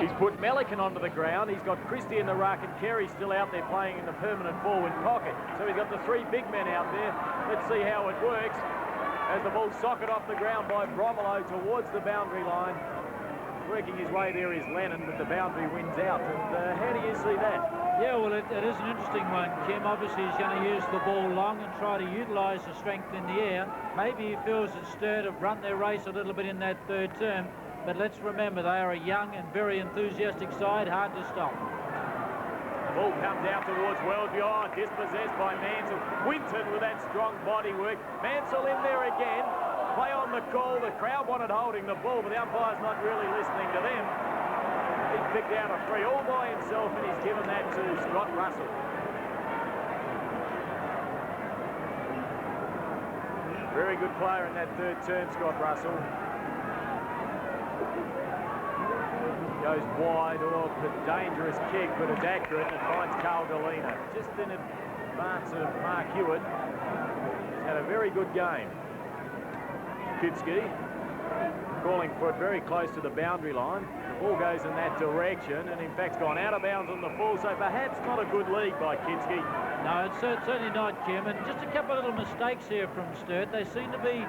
He's put Melican onto the ground. He's got Christie in the ruck and Carey still out there playing in the permanent forward pocket. So he's got the three big men out there. Let's see how it works. As the ball socket off the ground by Bromelo towards the boundary line. Working his way there is Lennon, but the boundary wins out. And how do you see that? Yeah, well, it is an interesting one, Kim. Obviously, he's going to use the ball long and try to utilise the strength in the air. Maybe he feels that Sturt have run their race a little bit in that third term. But let's remember, they are a young and very enthusiastic side, hard to stop. The ball comes out towards Wellsby. Oh, dispossessed by Mansell. Winton with that strong body work. Mansell in there again. Play on the call. The crowd wanted holding the ball, but the umpire's not really listening to them. He's picked out a free all by himself, and he's given that to Scott Russell. Very good player in that third term, Scott Russell. Goes wide, oh, a dangerous kick, but it's accurate, and it finds Carl Delina. Just in advance of Mark Hewitt. He's had a very good game. Kitsky calling for it very close to the boundary line. The ball goes in that direction, and in fact gone out of bounds on the full, so perhaps not a good lead by Kitsky. No, it's certainly not, Kim, and just a couple of little mistakes here from Sturt. They seem to be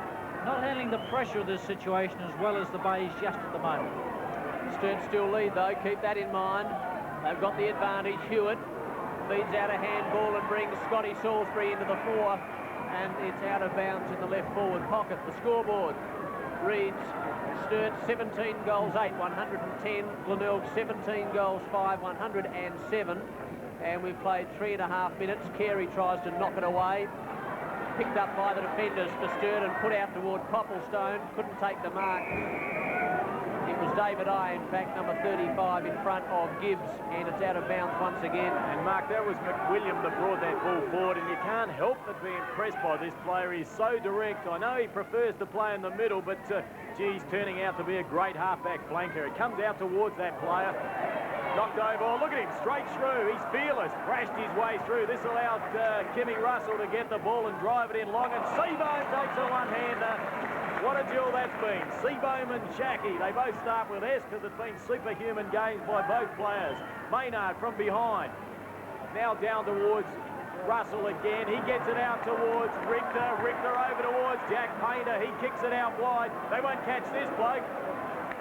not handling the pressure of this situation as well as the Bays just at the moment. Sturt still lead though, keep that in mind. They've got the advantage. Hewitt feeds out a handball and brings Scotty Salisbury into the fore, and it's out of bounds in the left forward pocket. The scoreboard reads Sturt 17 goals 8, 110. Glenelg 17 goals 5, 107. And we've played 3.5 minutes. Carey tries to knock it away. Picked up by the defenders for Sturt and put out toward Popplestone. Couldn't take the mark. It was David I, in fact, number 35 in front of Gibbs, and it's out of bounds once again. And Mark, that was McWilliam that brought that ball forward, and you can't help but be impressed by this player. He's so direct. I know he prefers to play in the middle, but geez, turning out to be a great halfback flanker. It comes out towards that player. Knocked over. Oh, look at him, straight through. He's fearless. Crashed his way through. This allowed Kimmy Russell to get the ball and drive it in long, and Seabohm takes a one-hander. What a duel that's been. Seabohm and Shackey, they both start with S because it's been superhuman games by both players. Maynard from behind. Now down towards Russell again. He gets it out towards Richter. Richter over towards Jack Painter. He kicks it out wide. They won't catch this bloke.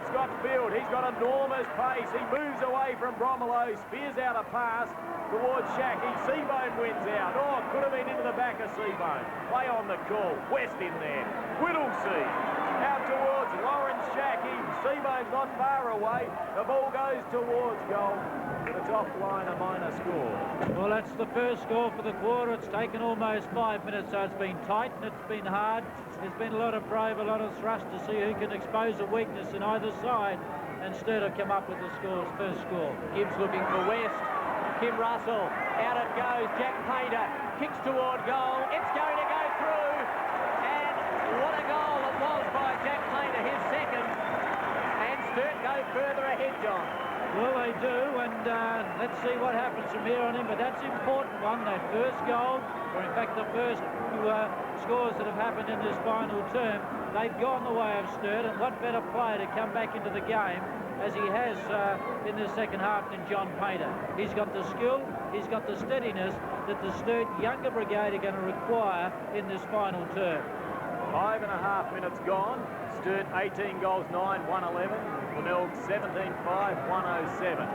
Scott Field, he's got enormous pace. He moves away from Bromelo, spears out a pass towards Shackey. Seabohm wins out. Oh, could have been into the back of Seabohm. Play on the call. West in there. Whittlesea out towards Lawrence Shackey. Seabohm's not far away. The ball goes towards goal. But it's offline, a minor score. Well, that's the first score for the quarter. It's taken almost 5 minutes, so it's been tight and it's been hard. There's been a lot of brave, a lot of thrust to see who can expose a weakness in either side. And Sturt have come up with the first score. Gibbs looking for West. Kim Russell, out it goes. Jack Painter kicks toward goal. It's going to go through. And what a goal it was by Jack Painter, his second. And Sturt go further ahead, John. Well, they do, and let's see what happens from here on in. But that's an important one, that first goal, or in fact the first two scores that have happened in this final term. They've gone the way of Sturt, and what better player to come back into the game as he has in the second half than John Painter. He's got the skill, he's got the steadiness that the Sturt younger brigade are going to require in this final term. 5.5 minutes gone. Sturt 18 goals 9, 111. Glenelg 17-5, 107.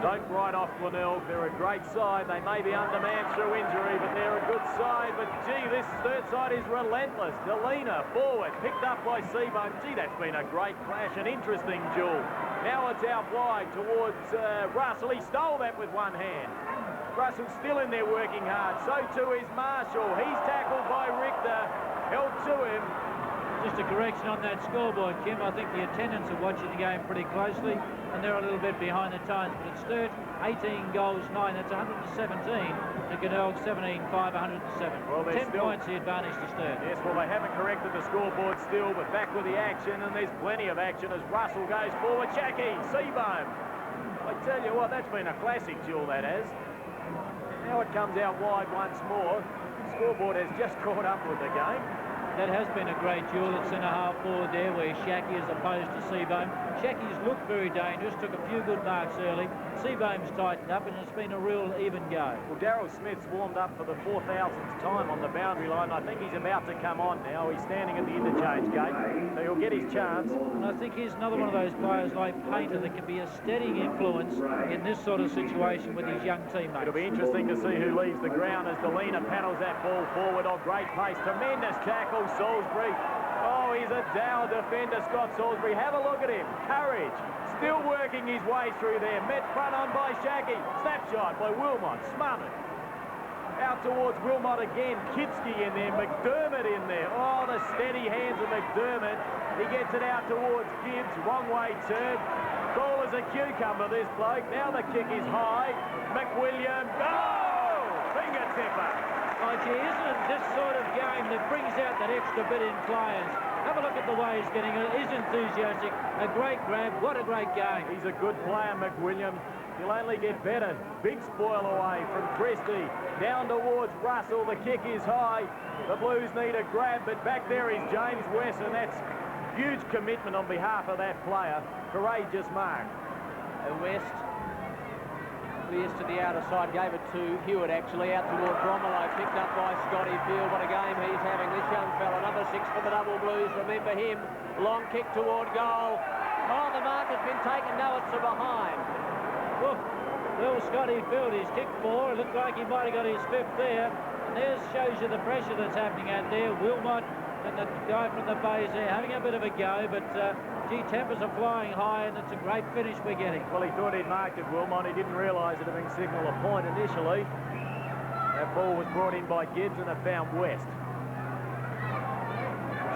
Don't write off Glenelg. They're a great side. They may be undermanned through injury, but they're a good side. But gee, this Sturt side is relentless. Delina forward, picked up by Seabohm. Gee, that's been a great clash, an interesting duel. Now it's out wide towards Russell. He stole that with one hand. Russell's still in there working hard. So too is Marshall. He's tackled by Richter. Held to him. Just a correction on that scoreboard, Kim. I think the attendants are watching the game pretty closely, and they're a little bit behind the times. But it's Sturt, 18 goals, 9. That's 117. To Glenelg, 17-5, 107. Well, 10 points the advantage to Sturt. Yes, well, they haven't corrected the scoreboard still, but back with the action, and there's plenty of action as Russell goes forward. Shackey, Seabohm. I tell you what, that's been a classic duel, that has. Now it comes out wide once more. The scoreboard has just caught up with the game. that has been a great duel at centre-half forward there, where Shackey as opposed to Seabohm. Shackey's looked very dangerous, took a few good marks early. Seabohm's tightened up, and it's been a real even go. Well, Daryl Smith's warmed up for the 4,000th time on the boundary line. I think he's about to come on now. He's standing at the interchange gate, so he'll get his chance. And I think he's another one of those players like Painter that can be a steadying influence in this sort of situation with his young teammates. It'll be interesting to see who leaves the ground as Delina paddles that ball forward. Oh, great pace, tremendous tackle, Salisbury. Oh, he's a dour defender, Scott Salisbury. Have a look at him. Courage. Still working his way through there. Met front on by Shackey. Snapshot by Wilmot. Smothered. Out towards Wilmot again. Kitsky in there. McDermott in there. Oh, the steady hands of McDermott. He gets it out towards Gibbs. Wrong way turn. Ball is a cucumber, this bloke. Now the kick is high. McWilliam. Oh! Finger tipper. Oh, gee, isn't it this sort of game that brings out that extra bit in players? Have a look at the way he's getting it. He's enthusiastic. A great grab. What a great game. He's a good player, McWilliam. He'll only get better. Big spoil away from Christie. Down towards Russell. The kick is high. The Blues need a grab, but back there is James West, and that's huge commitment on behalf of that player. Courageous mark. West clears to the outer side, gave it to Hewitt actually, out toward Bromelo, picked up by Scotty Field. What a game he's having, this young fella. Number 6 for the Double Blues, remember him. Long kick toward goal. Oh, the mark has been taken, no, it's a behind. Well, Scotty Field, he's kicked 4. It looked like he might have got his 5th there. And there shows you the pressure that's happening out there. Wilmot and the guy from the Bays there having a bit of a go, but gee, tempers are flying high, and it's a great finish we're getting. Well, he thought he'd marked it, Wilmot. He didn't realise it had been signalled a point initially. That ball was brought in by Gibbs, and it found West.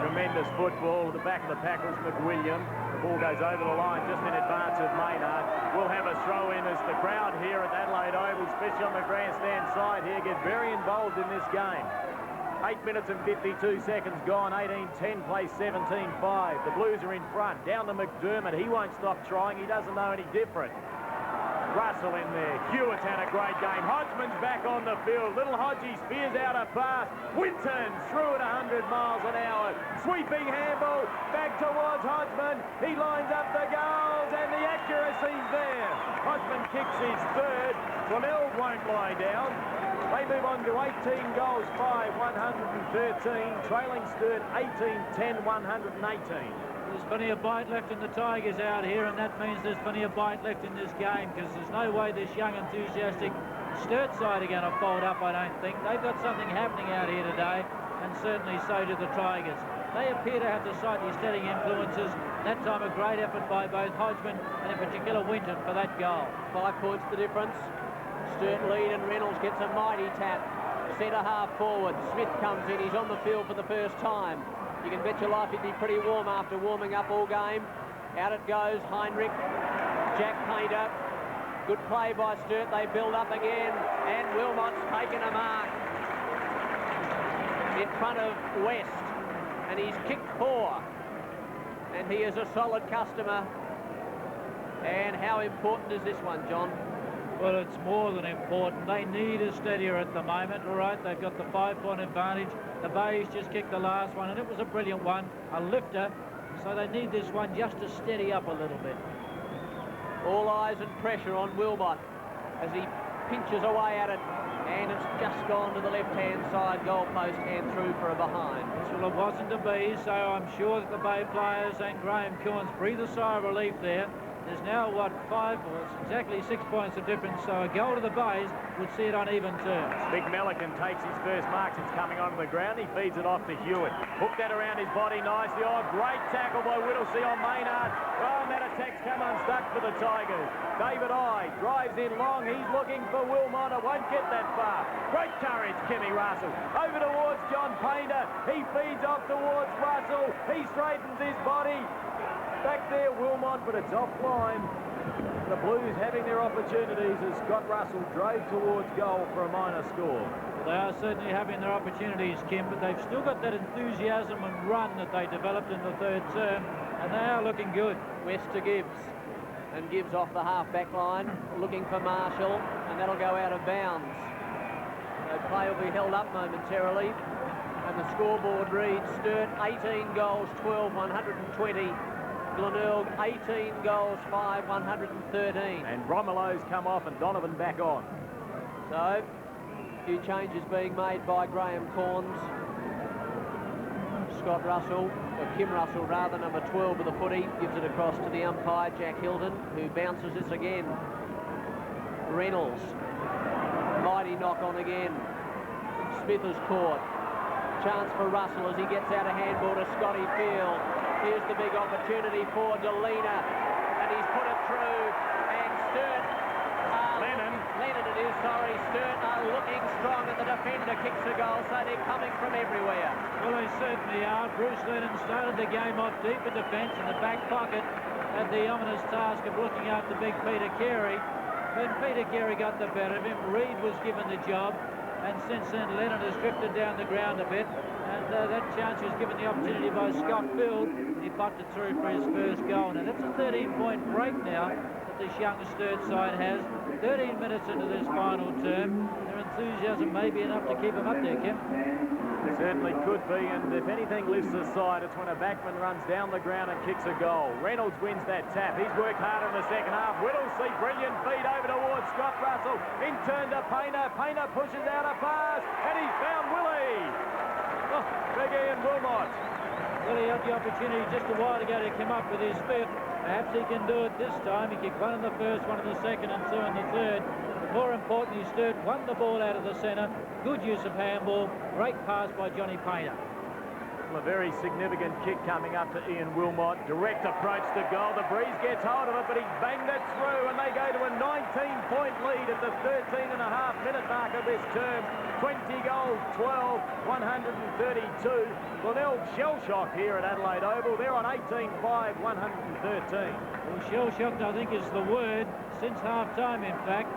Tremendous football. At the back of the pack was McWilliam. The ball goes over the line just in advance of Maynard. We'll have a throw in as the crowd here at Adelaide Oval, especially on the grandstand side here, get very involved in this game. 8 minutes and 52 seconds gone. 18-10 plays 17-5. The Blues are in front. Down to McDermott. He won't stop trying. He doesn't know any different. Russell in there. Hewitt had a great game. Hodgman's back on the field. Little Hodgie spears out a pass. Winton through at 100 miles an hour. Sweeping handball. Back towards Hodgman. He lines up the goals, and the accuracy's there. Hodgman kicks his 3rd. Glenelg won't lie down. They move on to 18 goals, 5-113, trailing Sturt 18-10, 118. There's plenty of bite left in the Tigers out here, and that means there's plenty of bite left in this game, because there's no way this young, enthusiastic Sturt side are going to fold up, I don't think. They've got something happening out here today, and certainly so do the Tigers. They appear to have the slightly steadying influences. That time a great effort by both Hodgman and in particular Winton for that goal. 5 points the difference. Sturt lead, and Reynolds gets a mighty tap. Centre half forward. Smith comes in. He's on the field for the first time. You can bet your life he'd be pretty warm after warming up all game. Out it goes. Heinrich. Jack Painter. Good play by Sturt. They build up again. And Wilmot's taken a mark in front of West. And he's kicked 4. And he is a solid customer. And how important is this one, John? Well, it's more than important. They need a steadier at the moment, all right? They've got the 5-point advantage. The Bays just kicked the last one, and it was a brilliant one, a lifter. So they need this one just to steady up a little bit. All eyes and pressure on Wilmot as he pinches away at it. And it's just gone to the left-hand side goalpost and through for a behind. Well, it wasn't to be, so I'm sure that the Bay players and Graham Kearns breathe a sigh of relief there. There's now, what, 5, or it's exactly 6 points of difference, so a goal to the Bays would see it on even terms. Big Melican takes his first mark since coming onto the ground. He feeds it off to Hewitt. Hooked that around his body nicely. Oh, great tackle by Whittlesey on Maynard. Oh, and that attack's come unstuck for the Tigers. David Eye drives in long. He's looking for Wilmot. It won't get that far. Great courage, Kimmy Russell. Over towards John Painter. He feeds off towards Russell. He straightens his body. Back there, Wilmot, but it's offline. The Blues having their opportunities as Scott Russell drove towards goal for a minor score. They are certainly having their opportunities, Kim, but they've still got that enthusiasm and run that they developed in the 3rd term, and they are looking good. West to Gibbs, and Gibbs off the half-back line, looking for Marshall, and that'll go out of bounds. So play will be held up momentarily. And the scoreboard reads Sturt 18 goals, 12, 120. Glenelg 18 goals, 5, 113. And Bromelo's come off and Donovan back on. So, a few changes being made by Graham Corns. Scott Russell, or Kim Russell rather, number 12 of the footy, gives it across to the umpire, Jack Hilton, who bounces this again. Reynolds, mighty knock on again. Smith is caught. Chance for Russell as he gets out a handball to Scotty Field. Here's the big opportunity for Delina, and he's put it through, and Sturt, Lennon it is, sorry, Sturt are looking strong, and the defender kicks a goal, so they're coming from everywhere. Well, they certainly are. Bruce Lennon started the game off deep in defence in the back pocket, had the ominous task of looking after big Peter Carey. When Peter Carey got the better of him, Reid was given the job, and since then Lennon has drifted down the ground a bit, and that chance was given the opportunity by Scott Field. He popped it through for his first goal, and that's a 13-point break now that this young Sturt side has. 13 minutes into this final term. Their enthusiasm may be enough to keep them up there, Kim. It certainly could be, and if anything lifts the side, it's when a backman runs down the ground and kicks a goal. Reynolds wins that tap. He's worked hard in the second half. Whittlesey, brilliant feed over towards Scott Russell. In turn to Painter. Painter pushes out a pass, and he's found Willie. Oh, Big Ian Wilmot. Well, he had the opportunity just a while ago to come up with his fifth. Perhaps he can do it this time. He kicked one in the first, one in the second, and two in the third. But more importantly, Sturt won the ball out of the centre. Good use of handball. Great pass by Johnny Painter. A very significant kick coming up to Ian Wilmot. Direct approach to goal. The Breeze gets hold of it, but he's banged it through, and they go to a 19-point lead at the 13.5-minute mark of this term. 20 goals, 12, 132. Glenelg shell-shocked here at Adelaide Oval. They're on 18-5, 113. Well, shell-shocked, I think, is the word. Since half-time, in fact,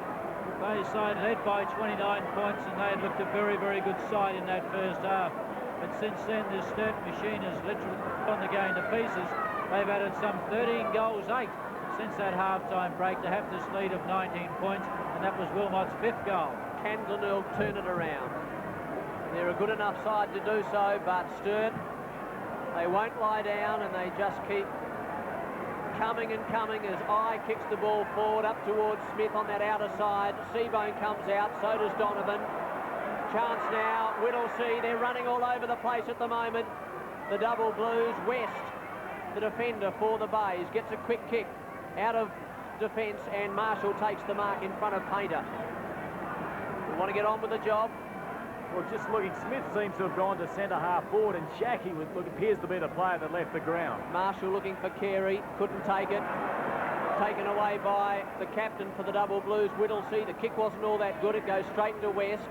the Bay side led by 29 points, and they had looked a very, very good side in that first half. But since then, this Sturt machine has literally gone the game to pieces. They've added some 13 goals, 8 since that half-time break to have this lead of 19 points, and that was Wilmot's fifth goal. Can Glenelg turn it around? They're a good enough side to do so, but Sturt, they won't lie down, and they just keep coming and coming as I kicks the ball forward up towards Smith on that outer side. Seabone comes out, so does Donovan. Chance now, Whittlesey, they're running all over the place at the moment. The double Blues, West, the defender for the Bays, gets a quick kick out of defence, and Marshall takes the mark in front of Painter. We want to get on with the job. Well, just looking, Smith seems to have gone to centre half forward, and Shackey appears to be the player that left the ground. Marshall looking for Carey, couldn't take it. Taken away by the captain for the double Blues, Whittlesey. The kick wasn't all that good, it goes straight into West.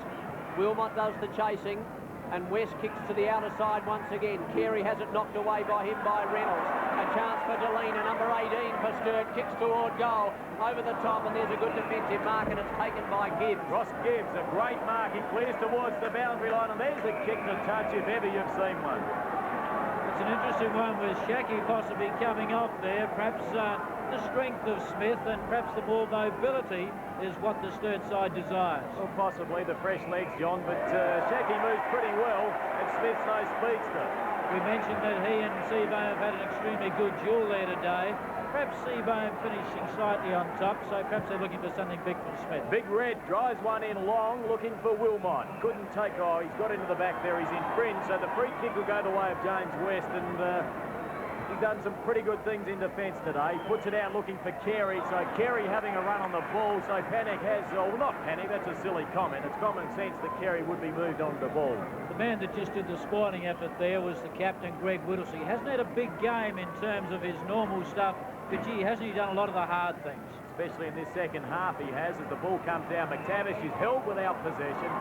Wilmot does the chasing, and West kicks to the outer side once again. Carey has it knocked away by him by Reynolds. A chance for Delina, number 18 for Sturt, kicks toward goal, over the top, and there's a good defensive mark, and it's taken by Gibbs. Ross Gibbs, a great mark. He clears towards the boundary line, and there's a kick to touch if ever you've seen one. It's an interesting one with Shackey possibly coming off there. Perhaps the strength of Smith and perhaps the more mobility is what the Sturt side desires. Well, possibly the fresh legs, John, but Shackey moves pretty well, and Smith's no speedster. We mentioned that he and Seabone have had an extremely good duel there today. Perhaps Seabone finishing slightly on top, so perhaps they're looking for something big from Smith. Big Red drives one in long, looking for Wilmot. Couldn't take, he's got into the back there, he's in fringe, so the free kick will go the way of James West, and he's done some pretty good things in defence today. He puts it out looking for Carey, so Carey having a run on the ball, so Panic has, well, not Panic, that's a silly comment. It's common sense that Carey would be moved on the ball. The man that just did the spoiling effort there was the captain, Greg Whittlesey. He hasn't had a big game in terms of his normal stuff, but gee, hasn't he done a lot of the hard things? Especially in this second half he has, as the ball comes down. McTavish is held without possession,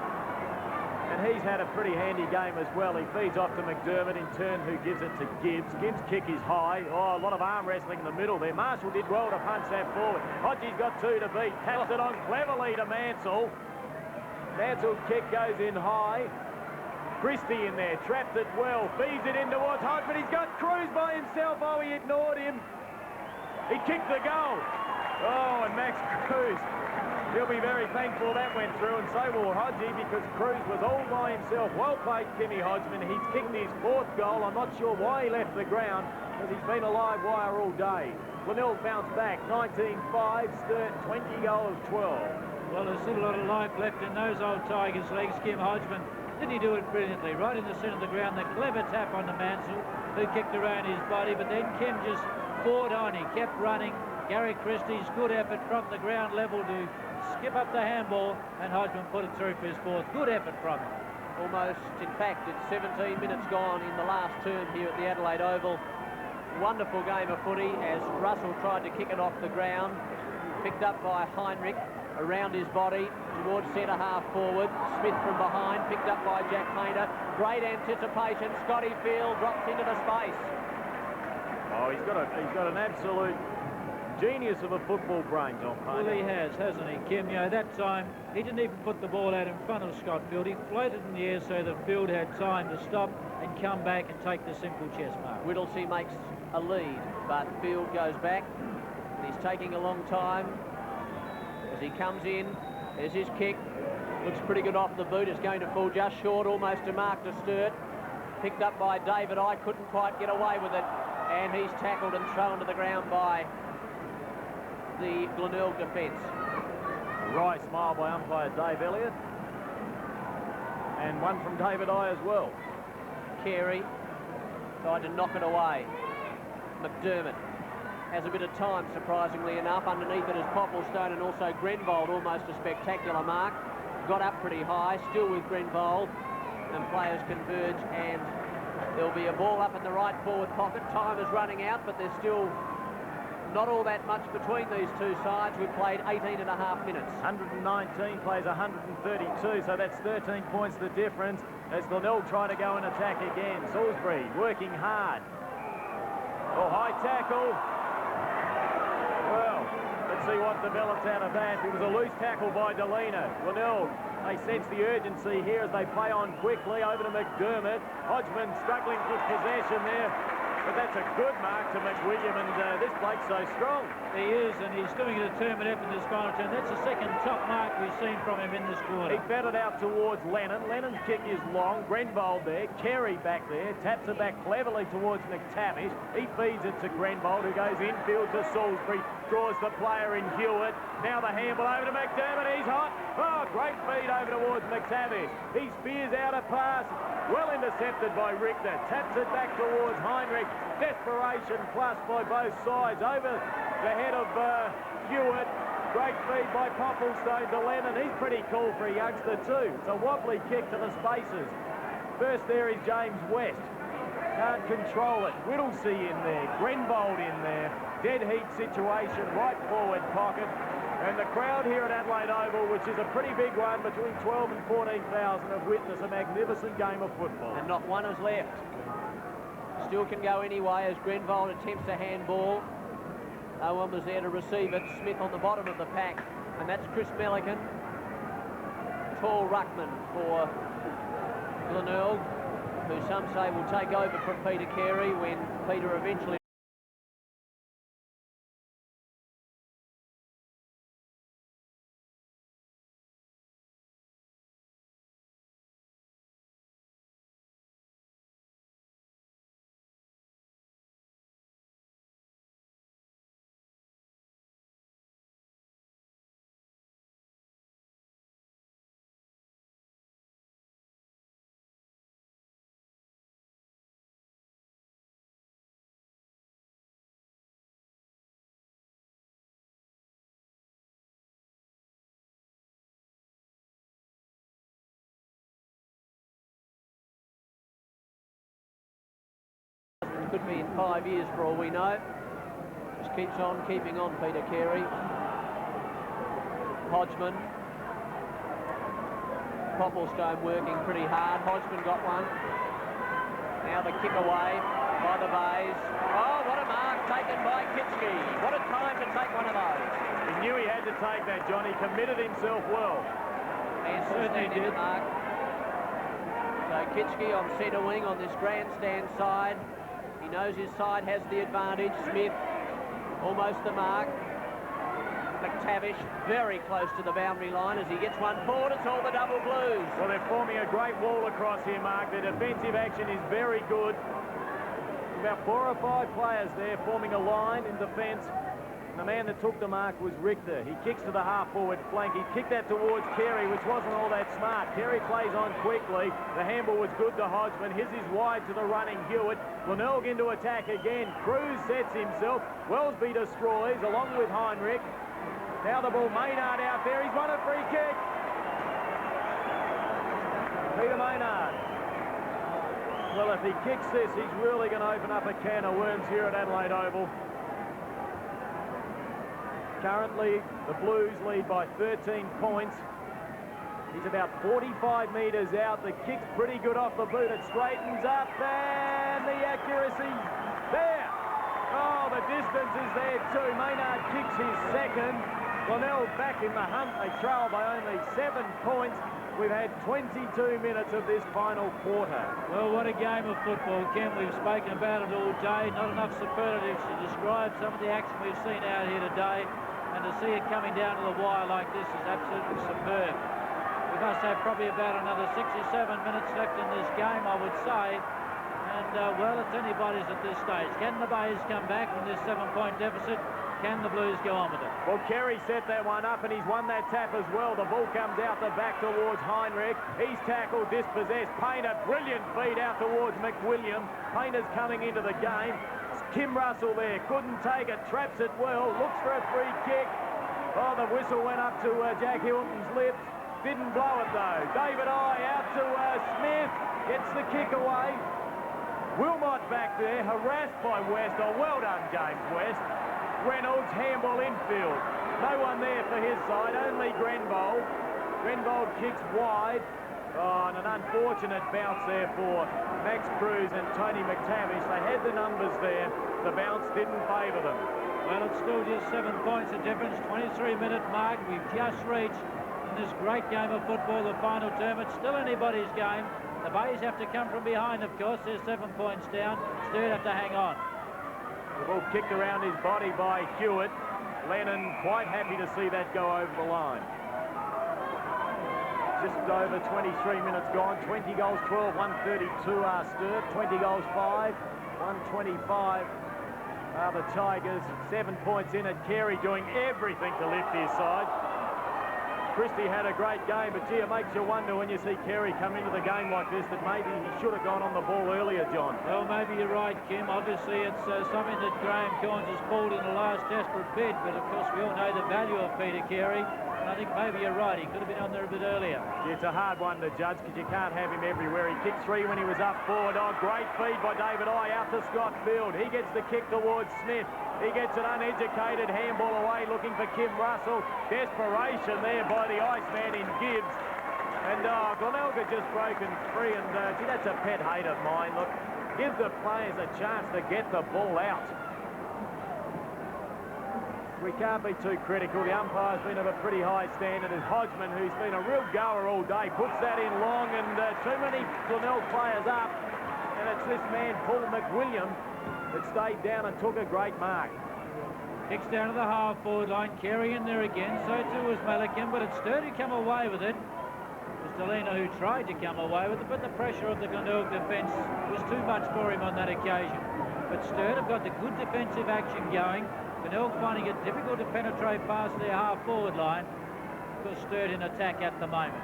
and he's had a pretty handy game as well. He feeds off to McDermott, in turn who gives it to Gibbs. Gibbs' kick is high. A lot of arm wrestling in the middle there. Marshall did well to punch that forward. Hodgie's got two to beat. Taps it on cleverly to Mansell. Mansell's kick goes in high. Christie in there, trapped it well, feeds it in towards Hodge, but he's got Cruz by himself. He ignored him. He kicked the goal. Oh, and Max Cruz. He'll be very thankful that went through, and so will Hodgie, because Cruz was all by himself. Well played, Kimmy Hodgman. He's kicked his 4th goal. I'm not sure why he left the ground, because he's been a live wire all day. Glenelg bounced back, 19-5, Sturt 20 goals, 12. Well, there's still a lot of life left in those old Tigers' legs. Kim Hodgman, didn't he do it brilliantly? Right in the centre of the ground, the clever tap on the Mansell, who kicked around his body, but then Kim just fought on. He kept running. Gary Christie's good effort from the ground level to skip up the handball, and Hodgman put it through for his 4th. Good effort from him. Almost, in fact, it's 17 minutes gone in the last term here at the Adelaide Oval. Wonderful game of footy as Russell tried to kick it off the ground. Picked up by Heinrich around his body towards centre half forward. Smith from behind, picked up by Jack Painter. Great anticipation. Scotty Field drops into the space. Oh, he's got an absolute genius of a football brain, John Painter. Well, he has, hasn't he, Kim? You know, that time, he didn't even put the ball out in front of Scott Field. He floated in the air so that Field had time to stop and come back and take the simple chest mark. Whittlesey makes a lead, but Field goes back, and he's taking a long time. As he comes in, there's his kick. Looks pretty good off the boot. It's going to fall just short, almost to mark to Sturt. Picked up by David. I couldn't quite get away with it, and he's tackled and thrown to the ground by the Glenelg defence. Right smile by umpire Dave Elliott, and one from David I as well. Carey tried to knock it away. McDermott has a bit of time, surprisingly enough. Underneath it is Popplestone and also Grenvold, almost a spectacular mark. Got up pretty high, still with Grenvold, and players converge, and there'll be a ball up in the right forward pocket. Time is running out, but there's still not all that much between these two sides. We've played 18.5 minutes. 119 plays 132, so that's 13 points the difference as Glenelg try to go and attack again. Salisbury working hard. Oh, high tackle. Well, let's see what develops out of that. It was a loose tackle by Delina. Glenelg, they sense the urgency here as they play on quickly over to McDermott. Hodgman struggling for possession there. But that's a good mark to McWilliam, and this bloke's so strong. He is, and he's doing a determined effort in this final turn. That's the second top mark we've seen from him in this quarter. He fed it out towards Lennon. Lennon's kick is long. Grenvold there. Kerry back there. Taps it back cleverly towards McTavish. He feeds it to Grenvold, who goes infield to Salisbury. Draws the player in Hewitt. Now the handball over to McDermott. He's hot. Oh, great feed over towards McTavish. He spears out a pass. Well intercepted by Richter. Taps it back towards Heinrich. Desperation plus by both sides. Over the head of Hewitt. Great feed by Popplestone to Lennon. He's pretty cool for a youngster too. It's a wobbly kick to the spaces. First there is James West. Can't control it. Whittlesey in there. Grenvold in there. Dead heat situation. Right forward pocket. And the crowd here at Adelaide Oval, which is a pretty big one, between 12 and 14,000, have witnessed a magnificent game of football. And not one is left. Still can go anyway as Grenvold attempts a handball. No one was there to receive it. Smith on the bottom of the pack. And that's Chris Milliken. Tall ruckman for Glenelg, who some say will take over from Peter Carey when Peter eventually could be in 5 years for all we know. Just keeps on keeping on, Peter Carey. Hodgman. Popplestone working pretty hard. Hodgman got one. Now the kick away by the Bays. Oh, what a mark taken by Kitschke. What a time to take one of those. He knew he had to take that, John. He committed himself well. And certainly did. Mark. So Kitschke on centre wing on this grandstand side. He knows his side has the advantage. Smith, almost the mark. McTavish very close to the boundary line as he gets one forward. It's all the double Blues. Well, they're forming a great wall across here, Mark. Their defensive action is very good. About 4 or 5 players there forming a line in defence. The man that took the mark was Richter. He kicks to the half-forward flank. He kicked that towards Carey, which wasn't all that smart. Carey plays on quickly. The handball was good to Hodgman. His is wide to the running Hewitt. Glenelg into attack again. Cruz sets himself. Wellesby destroys, along with Heinrich. Now the ball, Maynard out there. He's won a free kick. Peter Maynard. Well, if he kicks this, he's really going to open up a can of worms here at Adelaide Oval. Currently, the Blues lead by 13 points. He's about 45 metres out. The kick's pretty good off the boot. It straightens up, and the accuracy there. Oh, the distance is there too. Maynard kicks his second. Glenelg back in the hunt. They trail by only 7 points. We've had 22 minutes of this final quarter. Well, what a game of football, Ken. We've spoken about it all day. Not enough superlatives to describe some of the action we've seen out here today. And to see it coming down to the wire like this is absolutely superb. We must have probably about another 6 or 7 minutes left in this game, I would say. And, well, it's anybody's at this stage. Can the Bays come back from this 7-point deficit? Can the Blues go on with it? Well, Carey set that one up, and he's won that tap as well. The ball comes out the back towards Heinrich. He's tackled, dispossessed. Painter, brilliant feed out towards McWilliam. Painter's coming into the game. Kim Russell there, couldn't take it, traps it well, looks for a free kick. Oh, the whistle went up to Jack Hilton's lips. Didn't blow it though. David I out to Smith, gets the kick away. Wilmot back there, harassed by West. Oh, well done, James West. Reynolds, handball infield. No one there for his side, only Grenbold. Grenbold kicks wide. Oh, and an unfortunate bounce there for Max Cruz and Tony McTavish. They had the numbers there. The bounce didn't favour them. Well, it's still just 7 points of difference. 23-minute mark. We've just reached in this great game of football, the final term. It's still anybody's game. The Bays have to come from behind, of course. They're 7 points down. Sturt have to hang on. The ball kicked around his body by Hewitt. Lennon quite happy to see that go over the line. Just over 23 minutes gone. 20 goals, 12, 132 are Sturt. 20 goals, 5, 125 are the Tigers. 7 points in it. Carey doing everything to lift his side. Christie had a great game, but gee, it makes you wonder when you see Carey come into the game like this that maybe he should have gone on the ball earlier, John. Well, maybe you're right, Kim. Obviously, it's something that Graham Corns has pulled in the last desperate bid, but of course we all know the value of Peter Carey. And I think maybe you're right. He could have been on there a bit earlier. Yeah, it's a hard one to judge because you can't have him everywhere. He kicked 3 when he was up forward. Oh, great feed by David I out to Scott Field. He gets the kick towards Smith. He gets an uneducated handball away looking for Kim Russell. Desperation there by the Iceman in Gibbs. And Glenelg had just broken free, and gee, that's a pet hate of mine. Look, give the players a chance to get the ball out. We can't be too critical. The umpire's been of a pretty high standard as Hodgman, who's been a real goer all day, puts that in long, and too many Glenelg players up. And it's this man, Paul McWilliam, that stayed down and took a great mark. Kicks down to the half-forward line. Carey in there again. So too was Malikan, but it's Sturt who come away with it. It was Delina who tried to come away with it, but the pressure of the Glenelg defence was too much for him on that occasion. But Sturt have got the good defensive action going. Glenelg finding it difficult to penetrate past their half-forward line because Sturt in attack at the moment.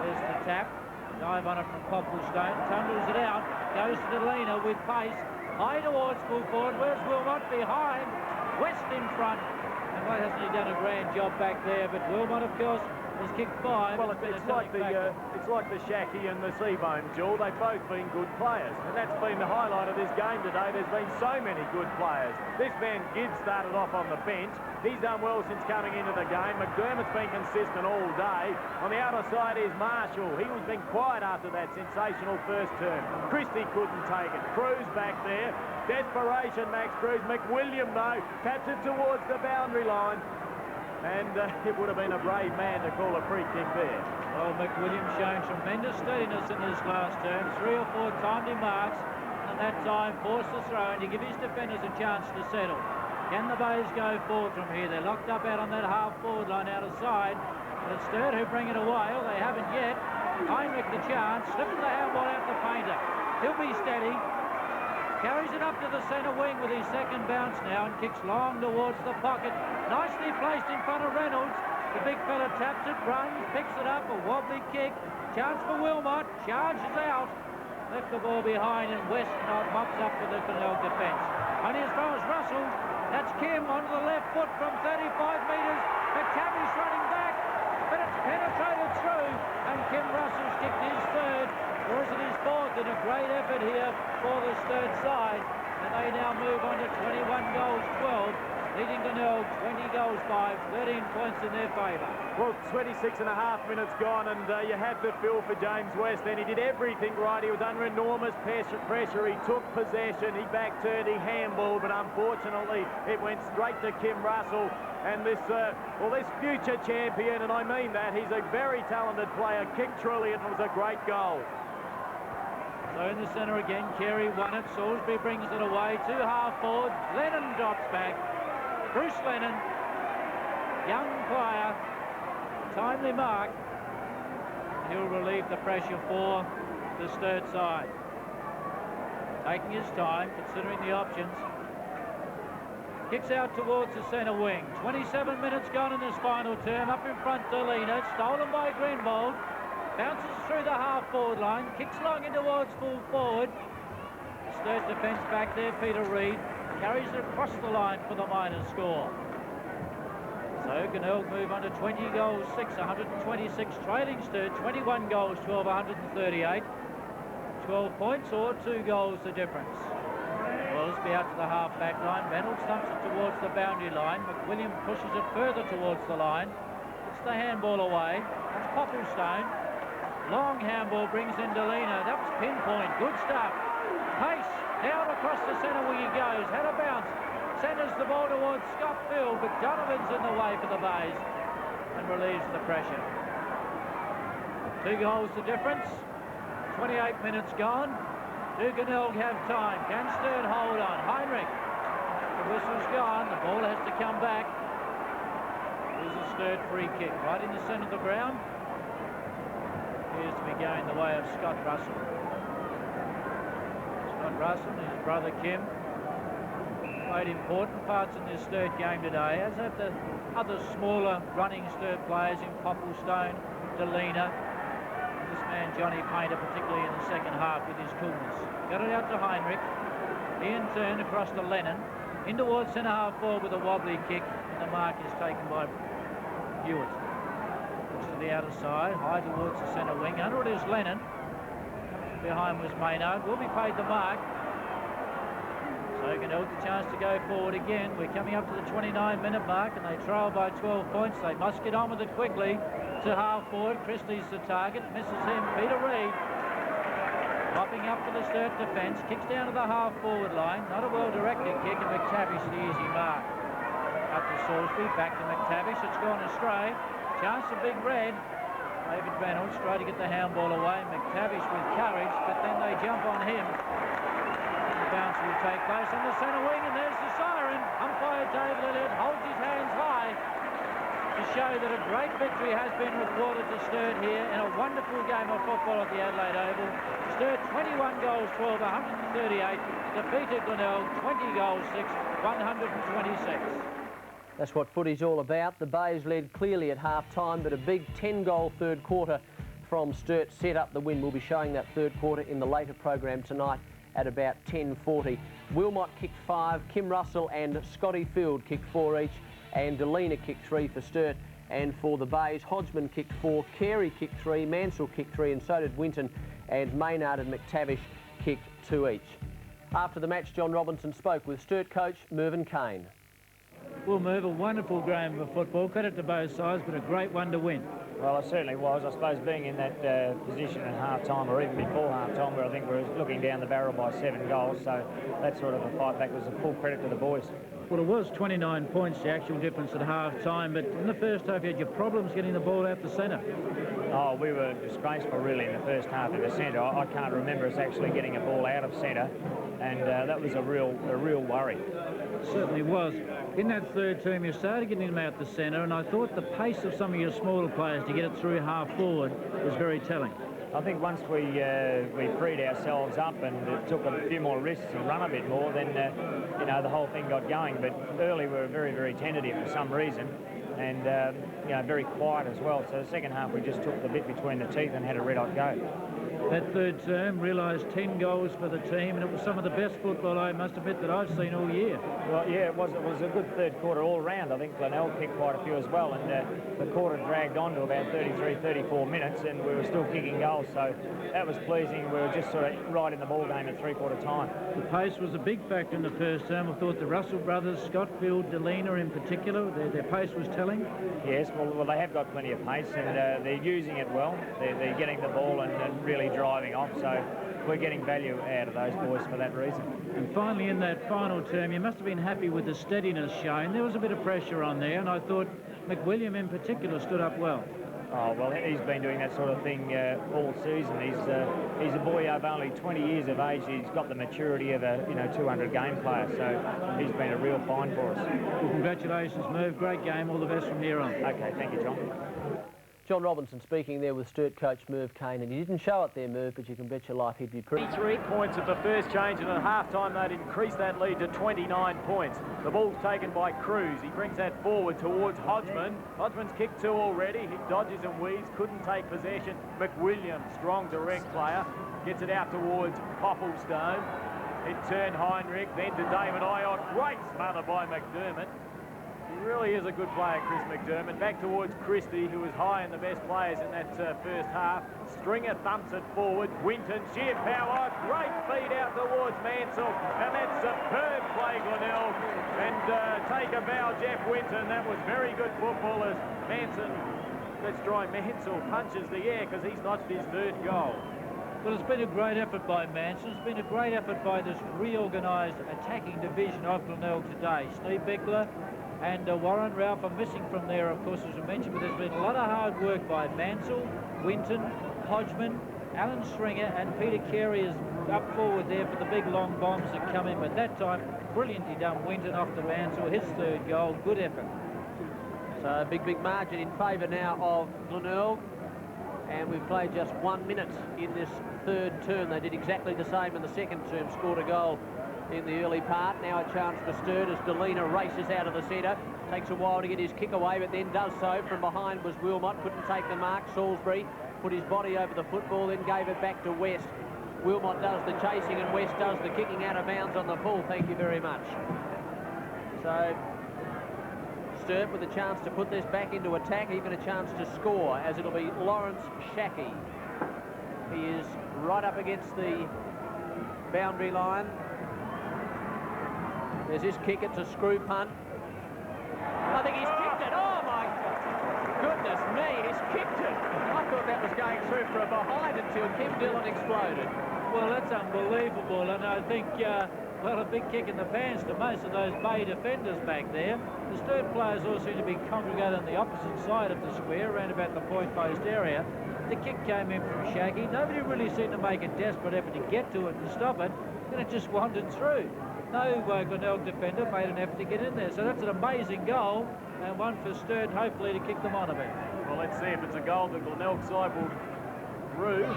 There's the tap. Dive on it from Popplestone. Tumbles it out. Goes to Delina with pace. High towards full forward. Where's Wilmot? Behind. West in front. And why hasn't he done a grand job back there? But Wilmot, of course, has kicked 5. Well, it's like the Shacky and the Seabone, Jewel. They've both been good players, and that's been the highlight of this game today. There's been so many good players. This man Gibbs started off on the bench. He's done well since coming into the game. McDermott's been consistent all day. On the outer side is Marshall. He was been quiet after that sensational first term. Christie couldn't take it. Cruz back there. Desperation, Max Cruz. McWilliam, though, taps it towards the boundary line. And it would have been a brave man to call a free kick there. Well, McWilliam showing tremendous steadiness in this last term. 3 or 4 timely marks, and that time forced the throw in to give his defenders a chance to settle. Can the Bays go forward from here? They're locked up out on that half-forward line out of side. But it's Sturt who bring it away. Well, they haven't yet. Heinrich the chance. Slips the handball out to Painter. He'll be steady. Carries it up to the centre wing with his second bounce now and kicks long towards the pocket. Nicely placed in front of Reynolds. The big fella taps it, runs, picks it up, a wobbly kick. Chance for Wilmot. Charges out. Left the ball behind and West mops up for the Glenelg defence. Only as far as Russell. That's Kim onto the left foot from 35 metres. McTavish running back, but it's penetrated through, and Kim Russell's kicked his third, or is it his fourth, in a great effort here for the Sturt side. And they now move on to 21 goals, 12, leading Glenelg 20 goals, 5, 13 points in their favour. Well, 26 and a half minutes gone, and you have to feel for James West. Then he did everything right. He was under enormous pressure. He took possession. He back-turned. He handballed, but unfortunately, it went straight to Kim Russell. And this future champion, and I mean that, he's a very talented player, kicked truly, and it was a great goal. So in the centre again, Carey won it. Salisbury brings it away. 2 half-forwards. Lennon drops back. Bruce Lennon, young player, timely mark. He'll relieve the pressure for the Sturt side. Taking his time, considering the options. Kicks out towards the centre wing. 27 minutes gone in this final term. Up in front, Delina, stolen by Greenwald. Bounces through the half-forward line. Kicks long in towards full forward. Sturt defence back there, Peter Reid. Carries it across the line for the minor score. So Glenelg move on to 20 goals, 6, 126, trailing Sturt, 21 goals, 12, 138. 12 points or 2 goals the difference. Willsby out to the half-back line. Reynolds dumps it towards the boundary line. McWilliam pushes it further towards the line. It's the handball away. It's Popplestone. Long handball brings in Delina. That was pinpoint. Good stuff. Pace. Down across the centre wing he goes. Had a bounce. Centres the ball towards Scott Field, but Donovan's in the way for the Bays and relieves the pressure. 2 goals the difference. 28 minutes gone. Do Glenelg have time? Can Sturt hold on? Heinrich. The whistle's gone. The ball has to come back. Here's a Sturt free kick right in the centre of the ground. Appears to be going the way of Scott Russell. Scott Russell and his brother Kim played important parts in this Sturt game today, as have the other smaller running Sturt players in Popplestone, Delina, this man Johnny Painter, particularly in the second half with his coolness. Got it out to Heinrich. He in turn across to Lennon. In towards centre half forward with a wobbly kick, and the mark is taken by Hewitt. Looks to the outer side, high towards the centre wing. Under it is Lennon. Behind was Maynard. Will be paid the mark. So Glenelg the chance to go forward again. We're coming up to the 29-minute mark, and they trail by 12 points. They must get on with it quickly. To half forward, Christie's the target. Misses him. Peter Reid. Mopping up for the Sturt defence. Kicks down to the half forward line. Not a well-directed kick, and McTavish the easy mark. Up to Salisbury. Back to McTavish. It's gone astray. Chance of Big Red. David Reynolds trying to get the handball away. McTavish with courage, but then they jump on him. The bounce will take place on the centre wing, and there's the siren. Umpire David Elliott holds his hands high to show that a great victory has been recorded to Sturt here in a wonderful game of football at the Adelaide Oval. Sturt 21 goals, 12, 138. Defeated Glenelg 20 goals, 6, 126. That's what footy's all about. The Bays led clearly at half-time, but a big 10-goal third quarter from Sturt set up the win. We'll be showing that third quarter in the later program tonight at about 10:40. Wilmot kicked 5, Kim Russell and Scotty Field kicked 4 each, and Delina kicked 3 for Sturt. And for the Bays, Hodgman kicked 4, Carey kicked 3, Mansell kicked 3, and so did Winton, and Maynard and McTavish kicked 2 each. After the match, John Robinson spoke with Sturt coach Merve Keane. Well, Merve, a wonderful game of football. Credit to both sides, but a great one to win. Well, it certainly was. I suppose being in that position at half-time, or even before half-time, where I think we're looking down the barrel by 7 goals, so that sort of a fight back was a full credit to the boys. Well, it was 29 points, the actual difference at half-time, but in the first half you had your problems getting the ball out the centre. Oh, we were disgraceful really in the first half in the centre. I can't remember us actually getting a ball out of centre. and that was a real worry. It certainly was. In that third term, you started getting them out the centre, and I thought the pace of some of your smaller players to get it through half forward was very telling. I think once we freed ourselves up and took a few more risks and run a bit more, then you know, the whole thing got going. But early we were very, very tentative for some reason, and you know, very quiet as well. So the second half we just took the bit between the teeth and had a red-hot go. That third term realised 10 goals for the team, and it was some of the best football, I must admit, that I've seen all year. Well, yeah, it was a good third quarter all round. I think Glenelg kicked quite a few as well, and the quarter dragged on to about 33, 34 minutes, and we were still kicking goals, so that was pleasing. We were just sort of right in the ball game at three-quarter time. The pace was a big factor in the first term. I thought the Russell brothers, Scottfield, Delena in particular, their pace was telling. Yes, well, they have got plenty of pace, and they're using it well. They're getting the ball and really driving off, so we're getting value out of those boys for that reason. And finally, in that final term, you must have been happy with the steadiness shown. There was a bit of pressure on there, and I thought McWilliam in particular stood up well. Oh, well, he's been doing that sort of thing all season. He's a boy of only 20 years of age. He's got the maturity of a 200 game player, so he's been a real find for us. Well, congratulations, Merv. Great game. All the best from here on. Okay, thank you, John. John Robinson speaking there with Sturt coach Merve Keane, and he didn't show it there, Merv, but you can bet your life he'd be pretty. 3 points at the first change, and at half-time they'd increased that lead to 29 points. The ball's taken by Cruz. He brings that forward towards Hodgman. Hodgman's kicked 2 already. He dodges and weaves, couldn't take possession. McWilliam, strong direct player, gets it out towards Popplestone. It turned Heinrich, then to David Iott. Great smother by McDermott. He really is a good player, Chris McDermott. Back towards Christie, who was high in the best players in that first half. Stringer thumps it forward. Winton, sheer power. Great feed out towards Mansell. And that's superb play, Glenelg. And take a bow, Jeff Winton. That was very good football as Mansell punches the air because he's notched his 3rd goal. Well, it's been a great effort by Mansell. It's been a great effort by this reorganised attacking division of Glenelg today. Steve Beckler and Warren Ralph are missing from there, of course, as we mentioned, but there's been a lot of hard work by Mansell, Winton, Hodgman, Alan Stringer, and Peter Carey is up forward there for the big long bombs that come in. But that time, brilliantly done, Winton off to Mansell, his 3rd goal. Good effort. So big margin in favour now of Glenelg, and we've played just 1 minute in this 3rd term. They did exactly the same in the 2nd term, scored a goal in the early part. Now a chance for Sturt as Delena races out of the centre. Takes a while to get his kick away, but then does so. From behind was Wilmot, couldn't take the mark. Salisbury put his body over the football, then gave it back to West. Wilmot does the chasing and West does the kicking out of bounds on the pull. Thank you very much. So Sturt with a chance to put this back into attack, even a chance to score, as it'll be Lawrence Shackey. He is right up against the boundary line. There's his kick, it's a screw punt. I think he's kicked it. Oh my goodness me, he's kicked it. I thought that was going through for a behind until Kim Dillon exploded. Well, that's unbelievable, and I think, well, a big kick in the pants to most of those Bay defenders back there. The Sturt players all seem to be congregated on the opposite side of the square, around about the point post area. The kick came in from Shackey. Nobody really seemed to make a desperate effort to get to it and stop it. Then it just wandered through. No Glenelg defender made an effort to get in there. So that's an amazing goal, and one for Sturt, hopefully, to kick them on a bit. Well, let's see if it's a goal the Glenelg side will through.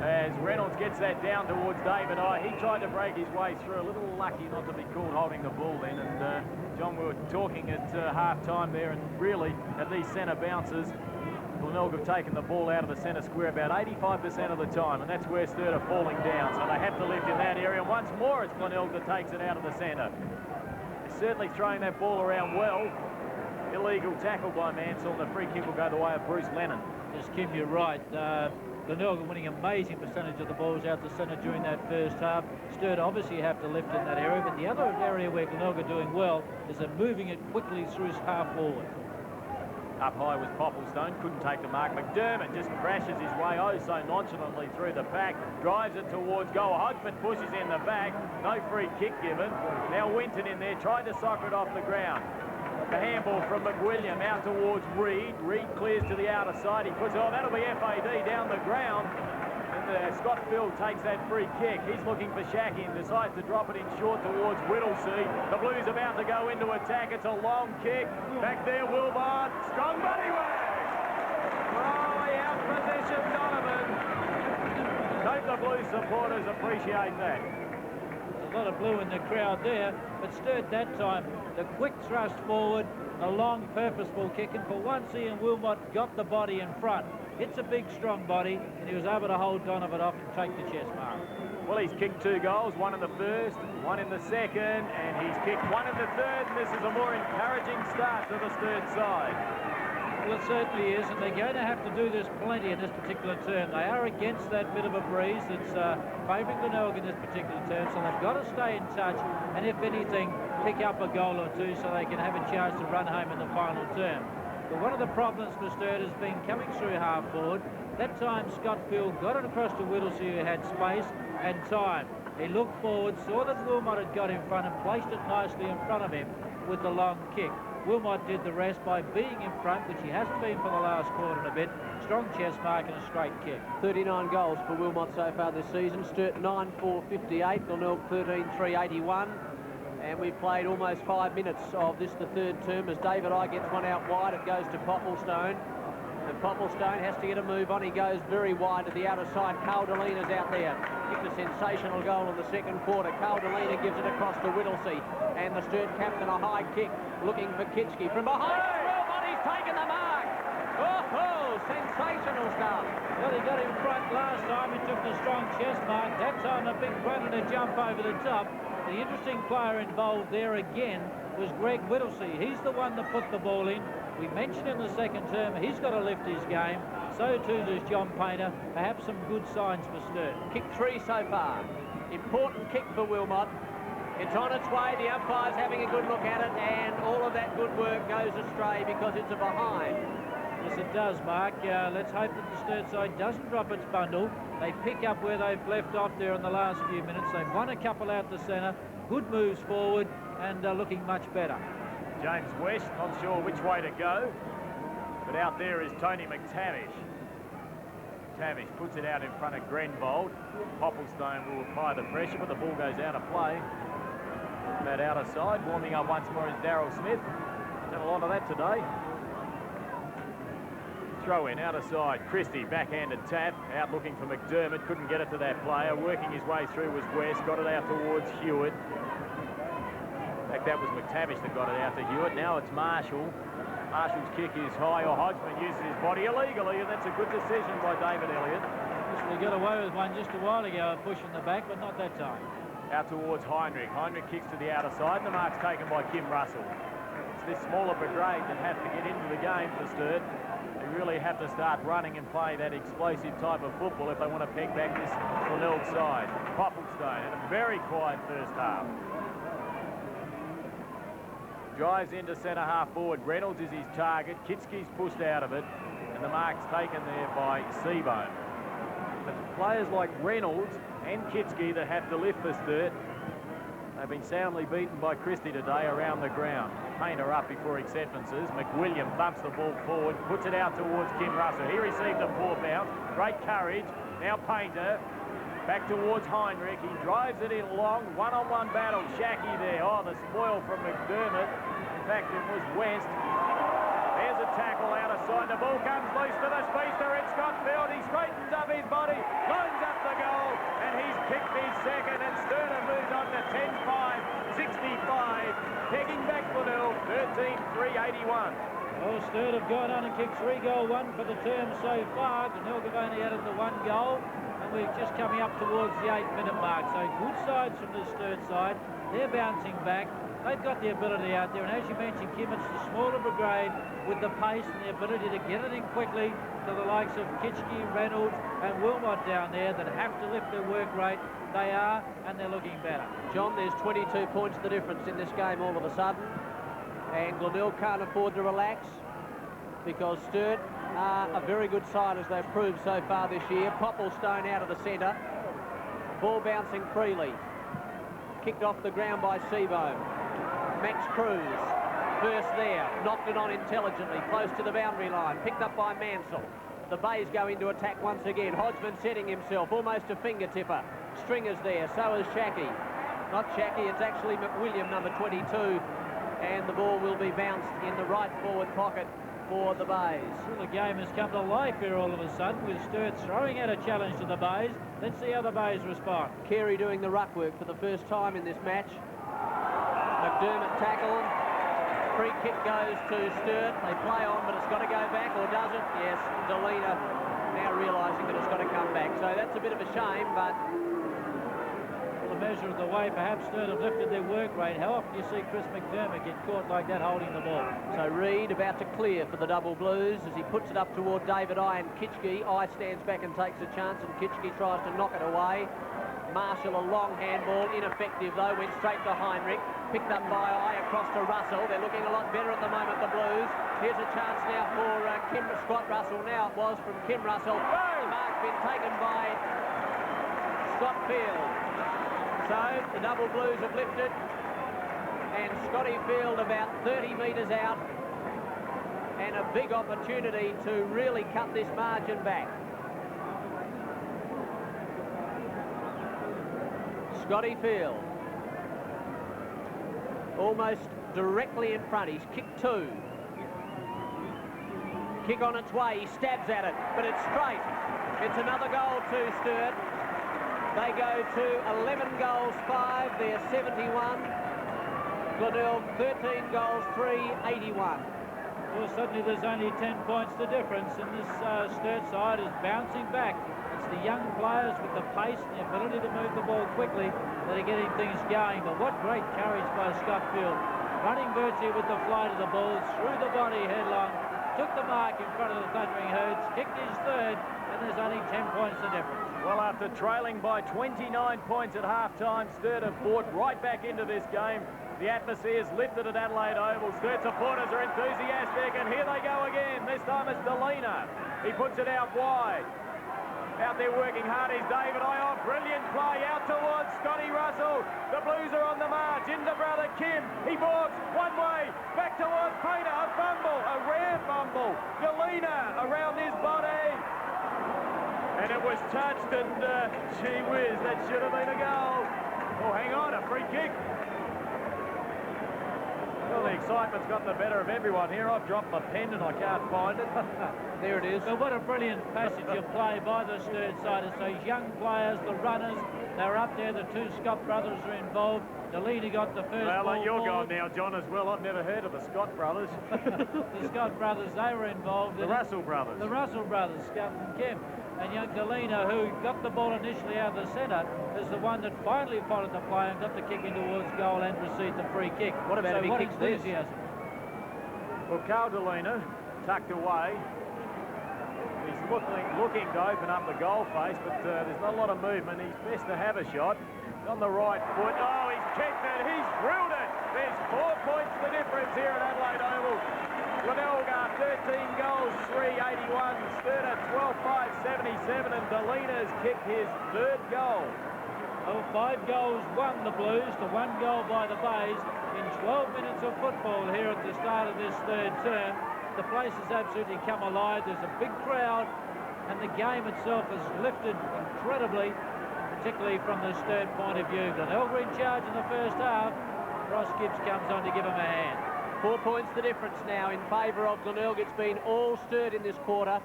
As Reynolds gets that down towards David He tried to break his way through. A little lucky not to be caught holding the ball then. And John, we were talking at half-time there, and really, at these centre bounces, Glenelg have taken the ball out of the centre square about 85% of the time, and that's where Sturt are falling down. So they have to lift in that area, and once more it's Glenelg that takes it out of the centre. They're certainly throwing that ball around well. Illegal tackle by Mansell, and the free kick will go the way of Bruce Lennon. Yes, Kim, you're right. Glenelg are winning amazing percentage of the balls out the centre during that first half. Sturt obviously have to lift in that area, but the other area where Glenelg are doing well is they're moving it quickly through his half forward. Up high was Popplestone, couldn't take the mark. McDermott just crashes his way so nonchalantly through the pack, drives it towards goal. Hodgman pushes in the back, no free kick given. Now Winton in there, tried to soccer it off the ground. The handball from McWilliam out towards Reid. Reid clears to the outer side. He puts, that'll be FAD down the ground. And Scott Field takes that free kick. He's looking for Shacky and decides to drop it in short towards Whittlesea. The Blues about to go into attack. It's a long kick. Back there, Wilmot. Strong body work. Oh, he out-positioned Donovan. Hope the Blues supporters appreciate that. A lot of blue in the crowd there, but Sturt that time, the quick thrust forward, a long purposeful kick, and for once Ian Wilmot got the body in front. It's a big strong body, and he was able to hold Donovan off and take the chest mark. Well, he's kicked 2 goals, one in the first, one in the second, and he's kicked one in the third, and this is a more encouraging start to the Sturt side. Well, it certainly is, and they're going to have to do this plenty in this particular term. They are against that bit of a breeze that's favouring Glenelg in this particular term, so they've got to stay in touch, and if anything, pick up a goal or two so they can have a chance to run home in the final term. But one of the problems for Sturt has been coming through half forward. That time Scott Field got it across to Whittlesea, who had space and time. He looked forward, saw that Wilmot had got in front and placed it nicely in front of him with the long kick. Wilmot did the rest by being in front, which he hasn't been for the last quarter and a bit. Strong chest mark and a straight kick. 39 goals for Wilmot so far this season. Sturt 9-4-58, Glenelg 13-3-81. And we've played almost 5 minutes of this, the third term, as David I gets one out wide. It goes to Popplestone. And Popplestone has to get a move on. He goes very wide to the outer side. Caldelina's out there. Kicked a sensational goal in the second quarter. Caldolina gives it across to Whittlesea. And the Sturt captain, a high kick, looking for Kitschke. From behind, Wilmot, he's taken the mark. Oh, sensational stuff. Well, he got in front last time. He took the strong chest mark. That time a big run and a jump over the top. The interesting player involved there again was Greg Whittlesea. He's the one that put the ball in. We mentioned in the second term he's got to lift his game. So too does John Painter. Perhaps some good signs for Sturt. Kick 3 so far. Important kick for Wilmot. It's on its way. The umpire's having a good look at it, and all of that good work goes astray because it's a behind. Yes, it does, Mark. Let's hope that the Sturt side doesn't drop its bundle. They pick up where they've left off there in the last few minutes. They've won a couple out the centre. Good moves forward and looking much better. James West, not sure which way to go, but out there is Tony McTavish. McTavish puts it out in front of Grenbold. Popplestone will apply the pressure, but the ball goes out of play. That outer side, warming up once more is Darryl Smith. Done a lot of that today. Throw in, outer side, Christie, backhanded tap, out looking for McDermott, couldn't get it to that player, working his way through was West, got it out towards Hewitt. In fact, that was McTavish that got it out to Hewitt. Now it's Marshall. Marshall's kick is high, or Hodgman uses his body illegally, and that's a good decision by David Elliott. They got away with one just a while ago, pushing the back, but not that time. Out towards Heinrich. Heinrich kicks to the outer side, and the mark's taken by Kim Russell. It's this smaller brigade that have to get into the game for Sturt. They really have to start running and play that explosive type of football if they want to peg back this Glenelg side. Popplestone in a very quiet first half. Drives into centre half forward. Reynolds is his target. Kitschke's pushed out of it, and the mark's taken there by Seabohm. But players like Reynolds and Kitschke that have to lift the Sturt. They've been soundly beaten by Christie today around the ground. Painter up before acceptances. McWilliam bumps the ball forward, puts it out towards Kim Russell. He received a poor bounce. Great courage. Now Painter back towards Heinrich. He drives it in long. One-on-one battle. Shacky there. Oh, the spoil from McDermott. In fact, it was West. There's a tackle out of sight. The ball comes loose to the speedster. It's Scott Field. He straightens up his body, lines up the goal, and he's kicked his second, and Sturt moves on to 10-5, 65, pegging back Glenelg, 13-3-81. Well, Sturt have gone on and kicked 3-goal one for the term so far. Glenelg have only added the 1 goal, and we're just coming up towards the 8-minute mark. So good sides from the Sturt side. They're bouncing back. They've got the ability out there, and as you mentioned, Kim, it's the smaller brigade with the pace and the ability to get it in quickly to the likes of Kitschke, Reynolds and Wilmot down there that have to lift their work rate. They are, and they're looking better. John, there's 22 points the difference in this game all of a sudden, and Glenelg can't afford to relax because Sturt are a very good side, as they've proved so far this year. Popplestone out of the centre, ball bouncing freely, kicked off the ground by Seabohm. Max Cruz, first there, knocked it on intelligently, close to the boundary line, picked up by Mansell. The Bays go into attack once again. Hodgman setting himself, almost a finger-tipper. Stringer's there, so is Shackey. Not Shackey, it's actually McWilliam, number 22. And the ball will be bounced in the right forward pocket for the Bays. Well, the game has come to life here all of a sudden with Sturt throwing out a challenge to the Bays. Let's see how the Bays respond. Carey doing the ruck work for the first time in this match. McDermott tackle. Free kick goes to Sturt. They play on, but it's got to go back, or does it? Yes, Delina now realising that it's got to come back. So that's a bit of a shame, but... Well, a measure of the way perhaps Sturt have lifted their work rate. How often do you see Chris McDermott get caught like that holding the ball? So Reid about to clear for the Double Blues as he puts it up toward David Eye and Kitchke. Eye stands back and takes a chance, and Kitchke tries to knock it away. Marshall, a long handball, ineffective though, went straight to Heinrich. Picked up by Eye across to Russell. They're looking a lot better at the moment, the Blues. Here's a chance now for Scott Russell. Now it was from Kim Russell. The mark's been taken by Scott Field. So the Double Blues have lifted, and Scotty Field about 30 metres out, and a big opportunity to really cut this margin back. Scotty Field, almost directly in front. He's kicked two. Kick on its way. He stabs at it, but it's straight. It's another goal to Sturt. They go to 11 goals, 5. They're 71. Glenelg, 13 goals, 3, 81. Well, suddenly there's only 10 points the difference, and this Sturt side is bouncing back. It's the young players with the pace and the ability to move the ball quickly that are getting things going. But what great courage by Scott Field. Running virtually with the flight of the ball, through the body headlong, took the mark in front of the Thundering Herds, kicked his third, and there's only 10 points the difference. Well, after trailing by 29 points at half-time, Sturt have fought right back into this game. The atmosphere is lifted at Adelaide Oval. Sturt supporters are enthusiastic, and here they go again. This time it's Delina. He puts it out wide. Out there working hard is David Eye. Brilliant play out towards Scotty Russell. The Blues are on the march into brother Kim. He walks one way, back towards Painter. A fumble, a rare fumble. Delina around his body. And it was touched, and gee whiz, that should have been a goal. Oh, hang on, a free kick. Well, the excitement's got the better of everyone here. I've dropped my pen and I can't find it. There it is. So what a brilliant passage of play by the Sturt side. It's those young players, the runners. They're up there. The two Scott brothers are involved. Delina got the first ball Well, you're forward. gone now, John, as well. I've never heard of the Scott brothers. The Scott brothers, they were involved. The Russell brothers. The Russell brothers, Scott and Kim. And young Delina, who got the ball initially out of the centre, is the one that finally followed the play and got the kick in towards goal and received the free kick. What about if he kicks this? Well, Carl Delina tucked away. He's looking to open up the goal face, but there's not a lot of movement. He's best to have a shot. On the right foot. Oh, he's kicked it. He's drilled it. There's 4 points the difference here at Adelaide Oval. Glenelg 13 goals, 381. Sturt 12-5, 77, and Delina's kicked his third goal. Oh, 5 goals won the Blues to 1 goal by the Bays in 12 minutes of football here at the start of this third term. The place has absolutely come alive. There's a big crowd, and the game itself has lifted incredibly, particularly from the Sturt point of view. Glenelg were in charge in the first half. Ross Gibbs comes on to give him a hand. 4 points the difference now in favour of Glenelg. It's been all Sturt in this quarter.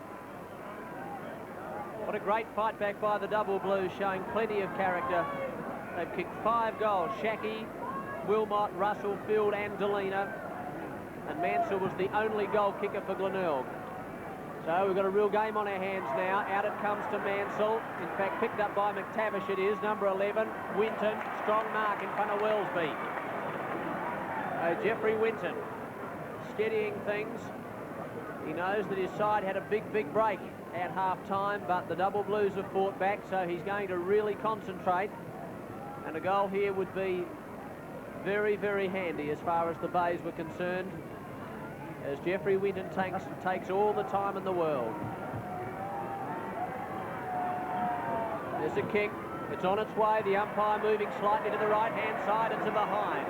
What a great fight back by the Double Blues, showing plenty of character. They've kicked 5 goals. Shackey, Wilmot, Russell, Field and Delina. And Mansell was the only goal kicker for Glenelg. So we've got a real game on our hands now. Out it comes to Mansell. In fact, picked up by McTavish it is, number 11. Winton, strong mark in front of Wellesby. Jeffrey Winton steadying things. He knows that his side had a big break at half-time, but the Double Blues have fought back, so he's going to really concentrate. And a goal here would be very, very handy as far as the Bays were concerned, as Jeffrey Winton takes all the time in the world. There's a kick. It's on its way. The umpire moving slightly to the right-hand side and to behind.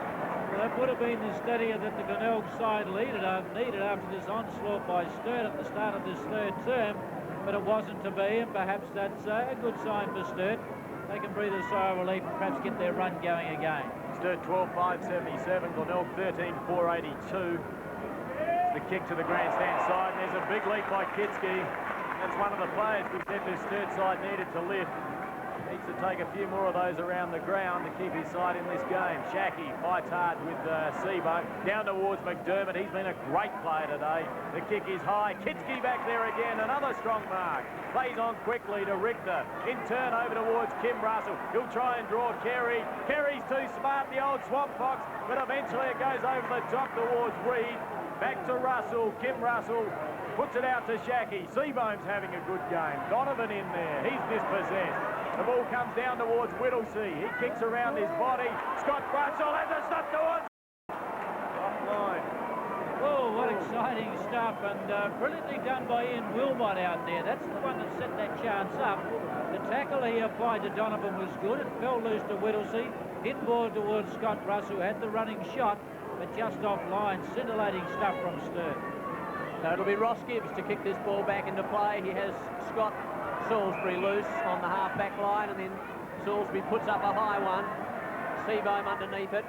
Well, that would have been the steadier that the Glenelg side needed after this onslaught by Sturt at the start of this third term. but it wasn't to be, and perhaps that's a good sign for Sturt. They can breathe a sigh of relief and perhaps get their run going again. Sturt 12.577, Glenelg 13.482. The kick to the grandstand side, and there's a big leap by Kitski. That's one of the players we said this Sturt side needed to lift. Needs to take a few more of those around the ground to keep his side in this game. Shackey fights hard with Seabo. Down towards McDermott. He's been a great player today. The kick is high. Kitski back there again. Another strong mark. Plays on quickly to Richter. In turn over towards Kim Russell. He'll try and draw Kerry. Kerry's too smart, the old Swamp Fox, but eventually it goes over the top towards Reid. Back to Russell. Kim Russell puts it out to Shackey. Seabone's having a good game. Donovan in there. He's dispossessed. The ball comes down towards Whittlesea. He kicks around his body. Scott Russell has a stop towards offline. Oh, what exciting stuff, and brilliantly done by Ian Wilmot out there. That's the one that set that chance up. The tackle he applied to Donovan was good. It fell loose to Whittlesea. Hit ball towards Scott Russell. Had the running shot, but just offline. Scintillating stuff from Sturt. So it'll be Ross Gibbs to kick this ball back into play. He has Scott Salisbury loose on the half-back line, and then Salisbury puts up a high one. Seabohm underneath it.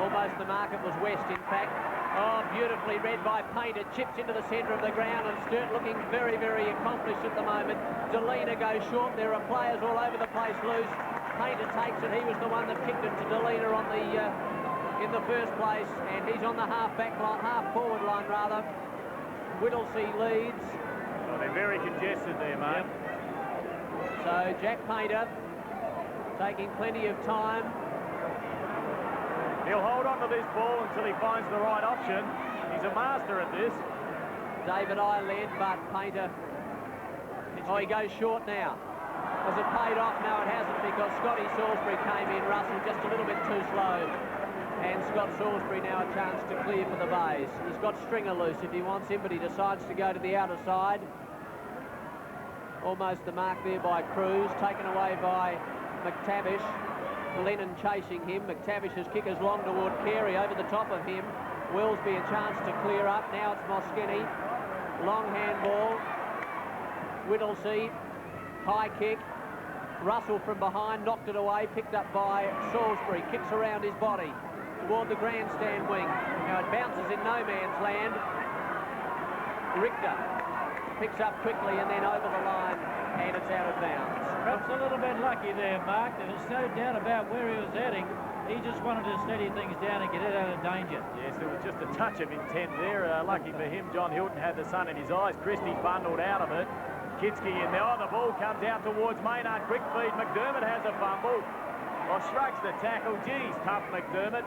Almost the mark. It was West, in fact. Oh, beautifully read by Painter. Chips into the centre of the ground, and Sturt looking very, very accomplished at the moment. Delena goes short. There are players all over the place loose. Painter takes it. He was the one that kicked it to Delena on the in the first place, and he's on the half-back line, half-forward line rather. Whittlesea leads. Well, they're very congested there, mate. Yep. So Jack Painter taking plenty of time. He'll hold on to this ball until he finds the right option. He's a master at this. David I led, but Painter... Oh, he goes short now. Has it paid off? No, it hasn't, because Scotty Salisbury came in. Russell just a little bit too slow. And Scott Salisbury now a chance to clear for the Bays. He's got Stringer loose if he wants him, but he decides to go to the outer side. Almost the mark there by Cruz, taken away by McTavish. Lennon chasing him. McTavish's kick is long toward Carey, over the top of him. Willsby a chance to clear up. Now it's Moskini. Long handball. Whittlesea. High kick. Russell from behind, knocked it away, picked up by Salisbury. Kicks around his body toward the grandstand wing. Now it bounces in no man's land. Richter picks up quickly and then over the line, and it's out of bounds. Perhaps a little bit lucky there, Mark. There was no doubt about where he was heading. He just wanted to steady things down and get it out of danger. Yes, there was just a touch of intent there. Lucky for him, John Hilton had the sun in his eyes. Christie bundled out of it. Kitski in there. Oh, the ball comes out towards Maynard. Quick feed. McDermott has a fumble. Well, shrugs the tackle. Geez, tough McDermott.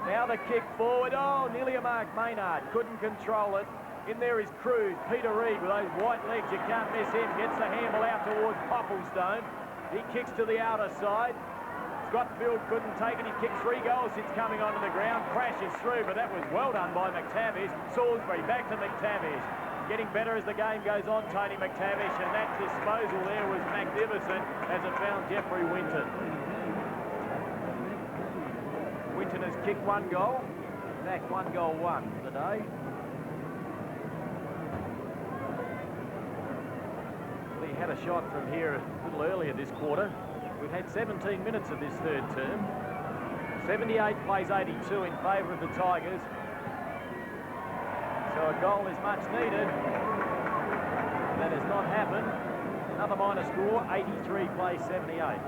Now the kick forward. Oh, nearly a mark. Maynard couldn't control it. In there is Cruz. Peter Reid with those white legs. You can't miss him. Gets the handle out towards Popplestone. He kicks to the outer side. Scottfield couldn't take it. He kicked 3 goals since coming onto the ground. Crashes through, but that was well done by McTavish. Salisbury back to McTavish. Getting better as the game goes on, Tony McTavish, and that disposal there was magnificent as it found Jeffrey Winton. Winton has kicked 1 goal. In fact, 1 goal 1 today. He had a shot from here a little earlier this quarter. We've had 17 minutes of this third term. 78 plays 82 in favour of the Tigers. So a goal is much needed. That has not happened. Another minor score, 83 plays 78.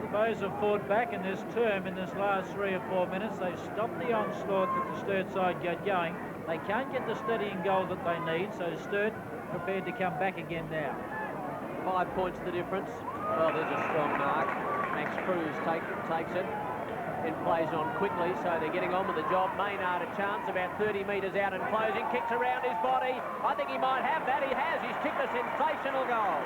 The Bows have fought back in this term in this last 3 or 4 minutes. They've stopped the onslaught that the Sturt side got going. They can't get the steadying goal that they need, so Sturt prepared to come back again now. 5 points the difference. Well, there's a strong mark. Max Cruz takes it and plays on quickly, so they're getting on with the job. Maynard a chance, about 30 metres out and closing, kicks around his body. I think he might have that. He has. He's kicked a sensational goal.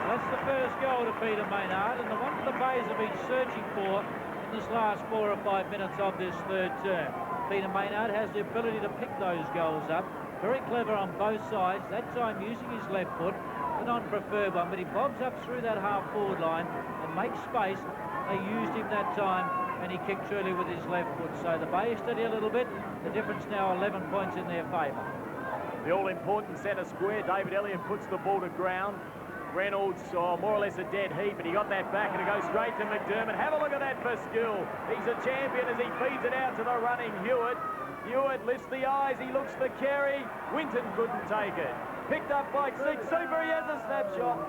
That's the first goal to Peter Maynard, and the one that the Bays have been searching for in this last 4 or 5 minutes of this third term. Peter Maynard has the ability to pick those goals up. Very clever on both sides, that time using his left foot, the non-preferred one, but he bobs up through that half-forward line and makes space. They used him that time, and he kicked truly with his left foot. So the Bays steady a little bit. The difference now 11 points in their favour. The all-important centre square. David Elliott puts the ball to ground. Reynolds, more or less a dead heat, but he got that back and it goes straight to McDermott. Have a look at that for skill. He's a champion as he feeds it out to the running Hewitt. Hewitt lifts the eyes, he looks for Carey. Winton couldn't take it. Picked up by Six Super, he has a snapshot.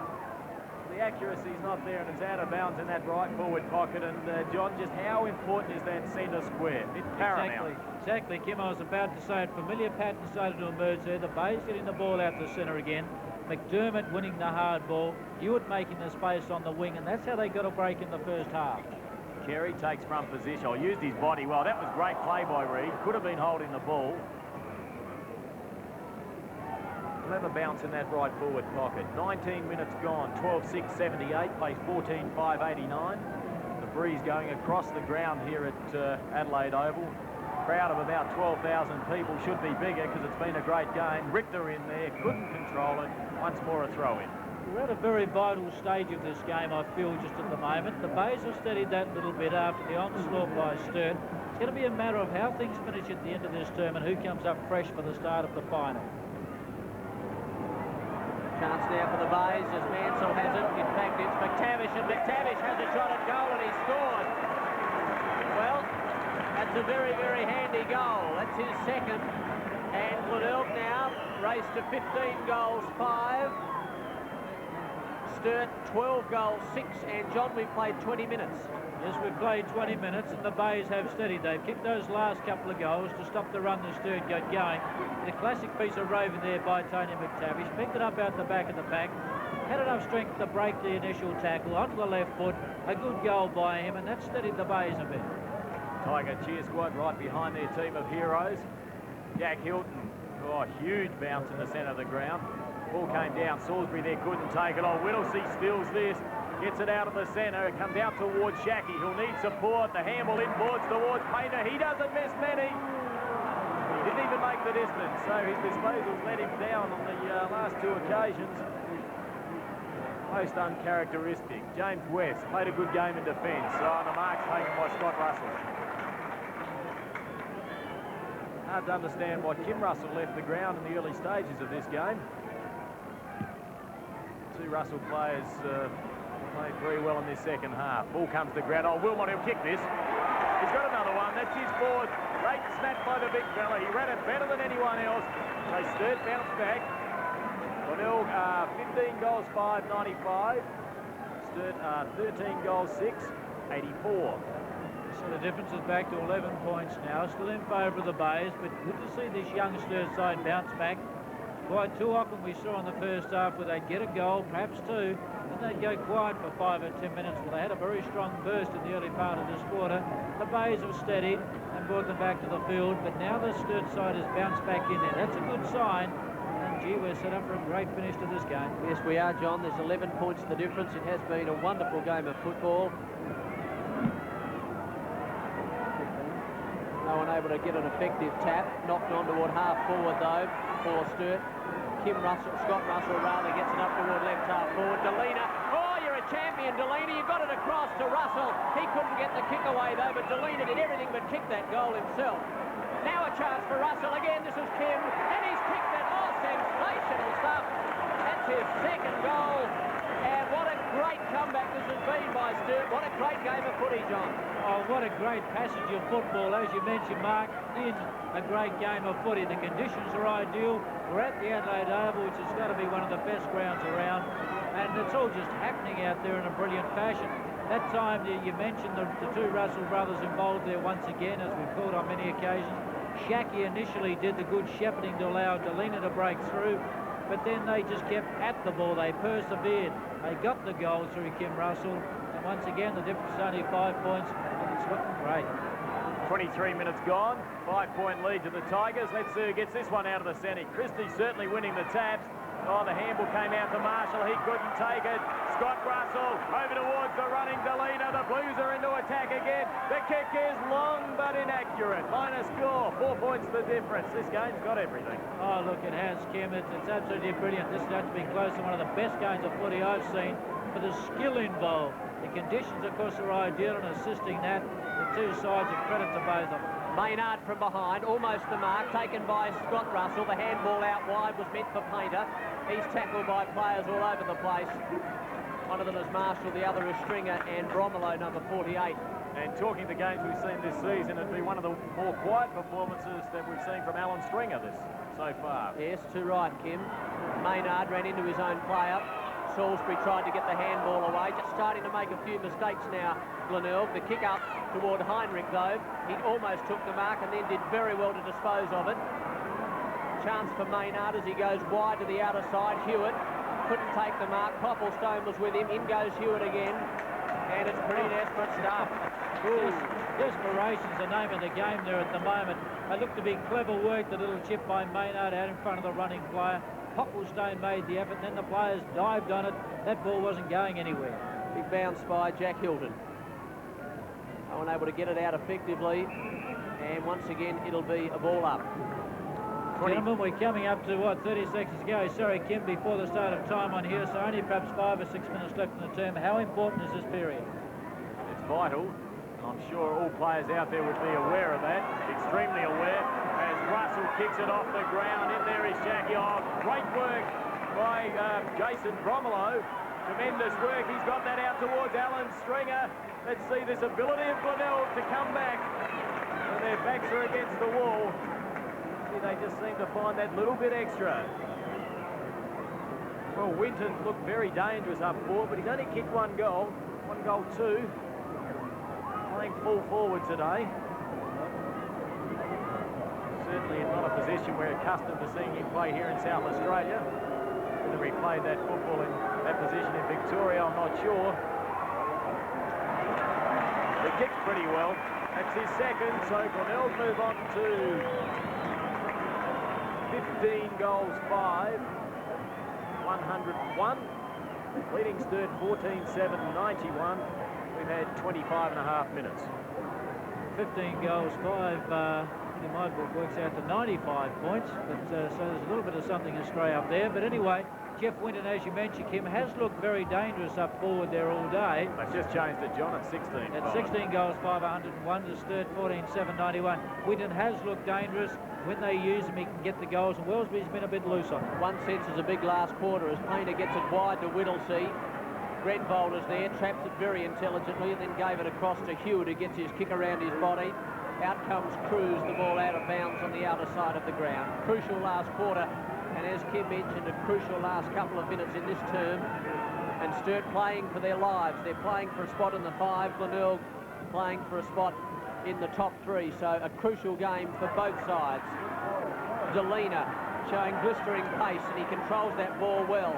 The accuracy's not there and it's out of bounds in that right forward pocket. And John, just how important is that centre square? It's paramount. Exactly, Kim, I was about to say it. Familiar pattern started to emerge there. The Bays getting the ball out to centre again. McDermott winning the hard ball. Hewitt making the space on the wing, and that's how they got a break in the first half. Carey takes front position. Used his body well. That was great play by Reid. Could have been holding the ball. We'll have a bounce in that right forward pocket. 19 minutes gone. 12-6, 78. Pace 14-5, 89. The breeze going across the ground here at Adelaide Oval. Crowd of about 12,000 people. Should be bigger because it's been a great game. Richter in there. Couldn't control it. Once more a throw-in. We're at a very vital stage of this game, I feel, just at the moment. The Bays have steadied that little bit after the onslaught by Sturt. It's going to be a matter of how things finish at the end of this term and who comes up fresh for the start of the final. Chance now for the Bays as Mansell has it. In fact, it's McTavish, and McTavish has a shot at goal and he scored. Well, that's a very, very handy goal. That's his second. And Glenelg now raced to 15 goals, 5. Sturt, 12 goals, 6. And John, we've played 20 minutes. Yes, we've played 20 minutes and the Bays have steadied. They've kicked those last couple of goals to stop the run the Sturt got going. The classic piece of roving there by Tony McTavish. Picked it up out the back of the pack. Had enough strength to break the initial tackle onto the left foot. A good goal by him, and that steadied the Bays a bit. Tiger cheer squad right behind their team of heroes. Jack Hilton, huge bounce in the centre of the ground. Ball came down, Salisbury there couldn't take it on. Whittlesey steals this, gets it out of the centre. It comes out towards Shackey, who'll need support. The handball inboards towards Painter. He doesn't miss many. He didn't even make the distance, so his disposals let him down on the last two occasions. Most uncharacteristic. James West played a good game in defence. So on the marks taken by Scott Russell. Hard to understand why Kim Russell left the ground in the early stages of this game. Two Russell players played very well in this second half. Ball comes to ground. Wilmot, he'll kick this. He's got another one. That's his fourth. Great snap by the big fella. He ran it better than anyone else. So Sturt bounced back. Glenelg 15 goals, 5, 95. Sturt 13 goals, 6, 84. So the difference is back to 11 points now. Still in favour of the Bays, but good to see this young Sturt side bounce back. Quite too often we saw in the first half where they'd get a goal, perhaps two, then they'd go quiet for 5 or 10 minutes. Well, they had a very strong burst in the early part of this quarter. The Bays have steadied and brought them back to the field, but now the Sturt side has bounced back in there. That's a good sign. And gee, we're set up for a great finish to this game. Yes, we are, John. There's 11 points the difference. It has been a wonderful game of football. No one able to get an effective tap. Knocked on toward half forward, though, for Sturt. Scott Russell rather gets it up toward left half forward. Delina, you're a champion, Delina. You got it across to Russell. He couldn't get the kick away, though, but Delina did everything but kick that goal himself. Now a chance for Russell. Again, this is Kim, and he's kicked it. Sensational stuff. That's his second goal. And what a great comeback this has been by Sturt. What a great game of footy, John. Oh, what a great passage of football. As you mentioned, Mark, in a great game of footy. The conditions are ideal. We're at the Adelaide Oval, which has got to be one of the best grounds around. And it's all just happening out there in a brilliant fashion. That time, you mentioned the two Russell brothers involved there once again, as we've called on many occasions. Shackey initially did the good shepherding to allow Delina to break through, but then they just kept at the ball. They persevered. They got the goal through Kim Russell, and once again the difference is only 5 points, and it's looking great. 23 minutes gone, 5-point lead to the Tigers. Let's see who gets this one out of the centre. Christie certainly winning the taps. The handball came out to Marshall. He couldn't take it. Scott Russell over towards the running Delina. The Blues are into attack again. The kick is long but inaccurate. Minor score. 4 points the difference. This game's got everything. Oh, look, it has, Kim. It's absolutely brilliant. This has been close to one of the best games of footy I've seen. For the skill involved. The conditions, of course, are ideal in assisting that. The two sides, a credit to both of them. Maynard from behind, almost the mark, taken by Scott Russell. The handball out wide was meant for Painter. He's tackled by players all over the place. One of them is Marshall, the other is Stringer, and Bromelo, number 48. And talking the games we've seen this season, it'd be one of the more quiet performances that we've seen from Alan Stringer so far. Yes, too right, Kim. Maynard ran into his own player. Salisbury tried to get the handball away, just starting to make a few mistakes now, Glenelg. The kick up toward Heinrich, though. He almost took the mark and then did very well to dispose of it. Chance for Maynard as he goes wide to the outer side. Hewitt couldn't take the mark. Popplestone was with him. In goes Hewitt again. And it's pretty desperate stuff. Desperation's the name of the game there at the moment. It looked to be clever work, the little chip by Maynard out in front of the running player. Popplestone made the effort, then the players dived on it. That ball wasn't going anywhere. Big bounce by Jack Hilton. Unable to get it out effectively. And once again, it'll be a ball up. Gentlemen, we're coming up to, 30 seconds to go. Sorry, Kim, before the start of time on here, so only perhaps 5 or 6 minutes left in the term. How important is this period? It's vital. I'm sure all players out there would be aware of that, extremely aware, as Russell kicks it off the ground. In there is Jackie. Oh, great work by Jason Bromelo. Tremendous work. He's got that out towards Alan Stringer. Let's see this ability of Glenelg to come back. And their backs are against the wall. See, they just seem to find that little bit extra. Well, Winton looked very dangerous up forward, but he's only kicked 1 goal. 1 goal 2. Playing full forward today. Certainly not a position we're accustomed to seeing him play here in South Australia. Whether he played that football in that position in Victoria, I'm not sure. He kicks pretty well. That's his second, so Glenelg move on to 15 goals 5, 101. Leading Sturt 14-7, 91. We've had 25 and a half minutes. 15 goals, 5, in my book works out to 95 points, but so there's a little bit of something astray up there. But anyway, Jeff Winton, as you mentioned, Kim, has looked very dangerous up forward there all day. They've just changed it, John, at 16. At 16 goals, 5, 101 to Sturt, 14-7, 91. Winton has looked dangerous. When they use him, he can get the goals, and Wellesby's been a bit loose on him. One sense is a big last quarter as Painter gets it wide to Whittlesea. Grenvold is there, traps it very intelligently, and then gave it across to Hewitt, who gets his kick around his body. Out comes Cruz, the ball out of bounds on the outer side of the ground. Crucial last quarter, and as Kim mentioned, a crucial last couple of minutes in this term. And Sturt playing for their lives. They're playing for a spot in the 5. Glenelg playing for a spot in the top 3. So a crucial game for both sides. Delina showing blistering pace, and he controls that ball well.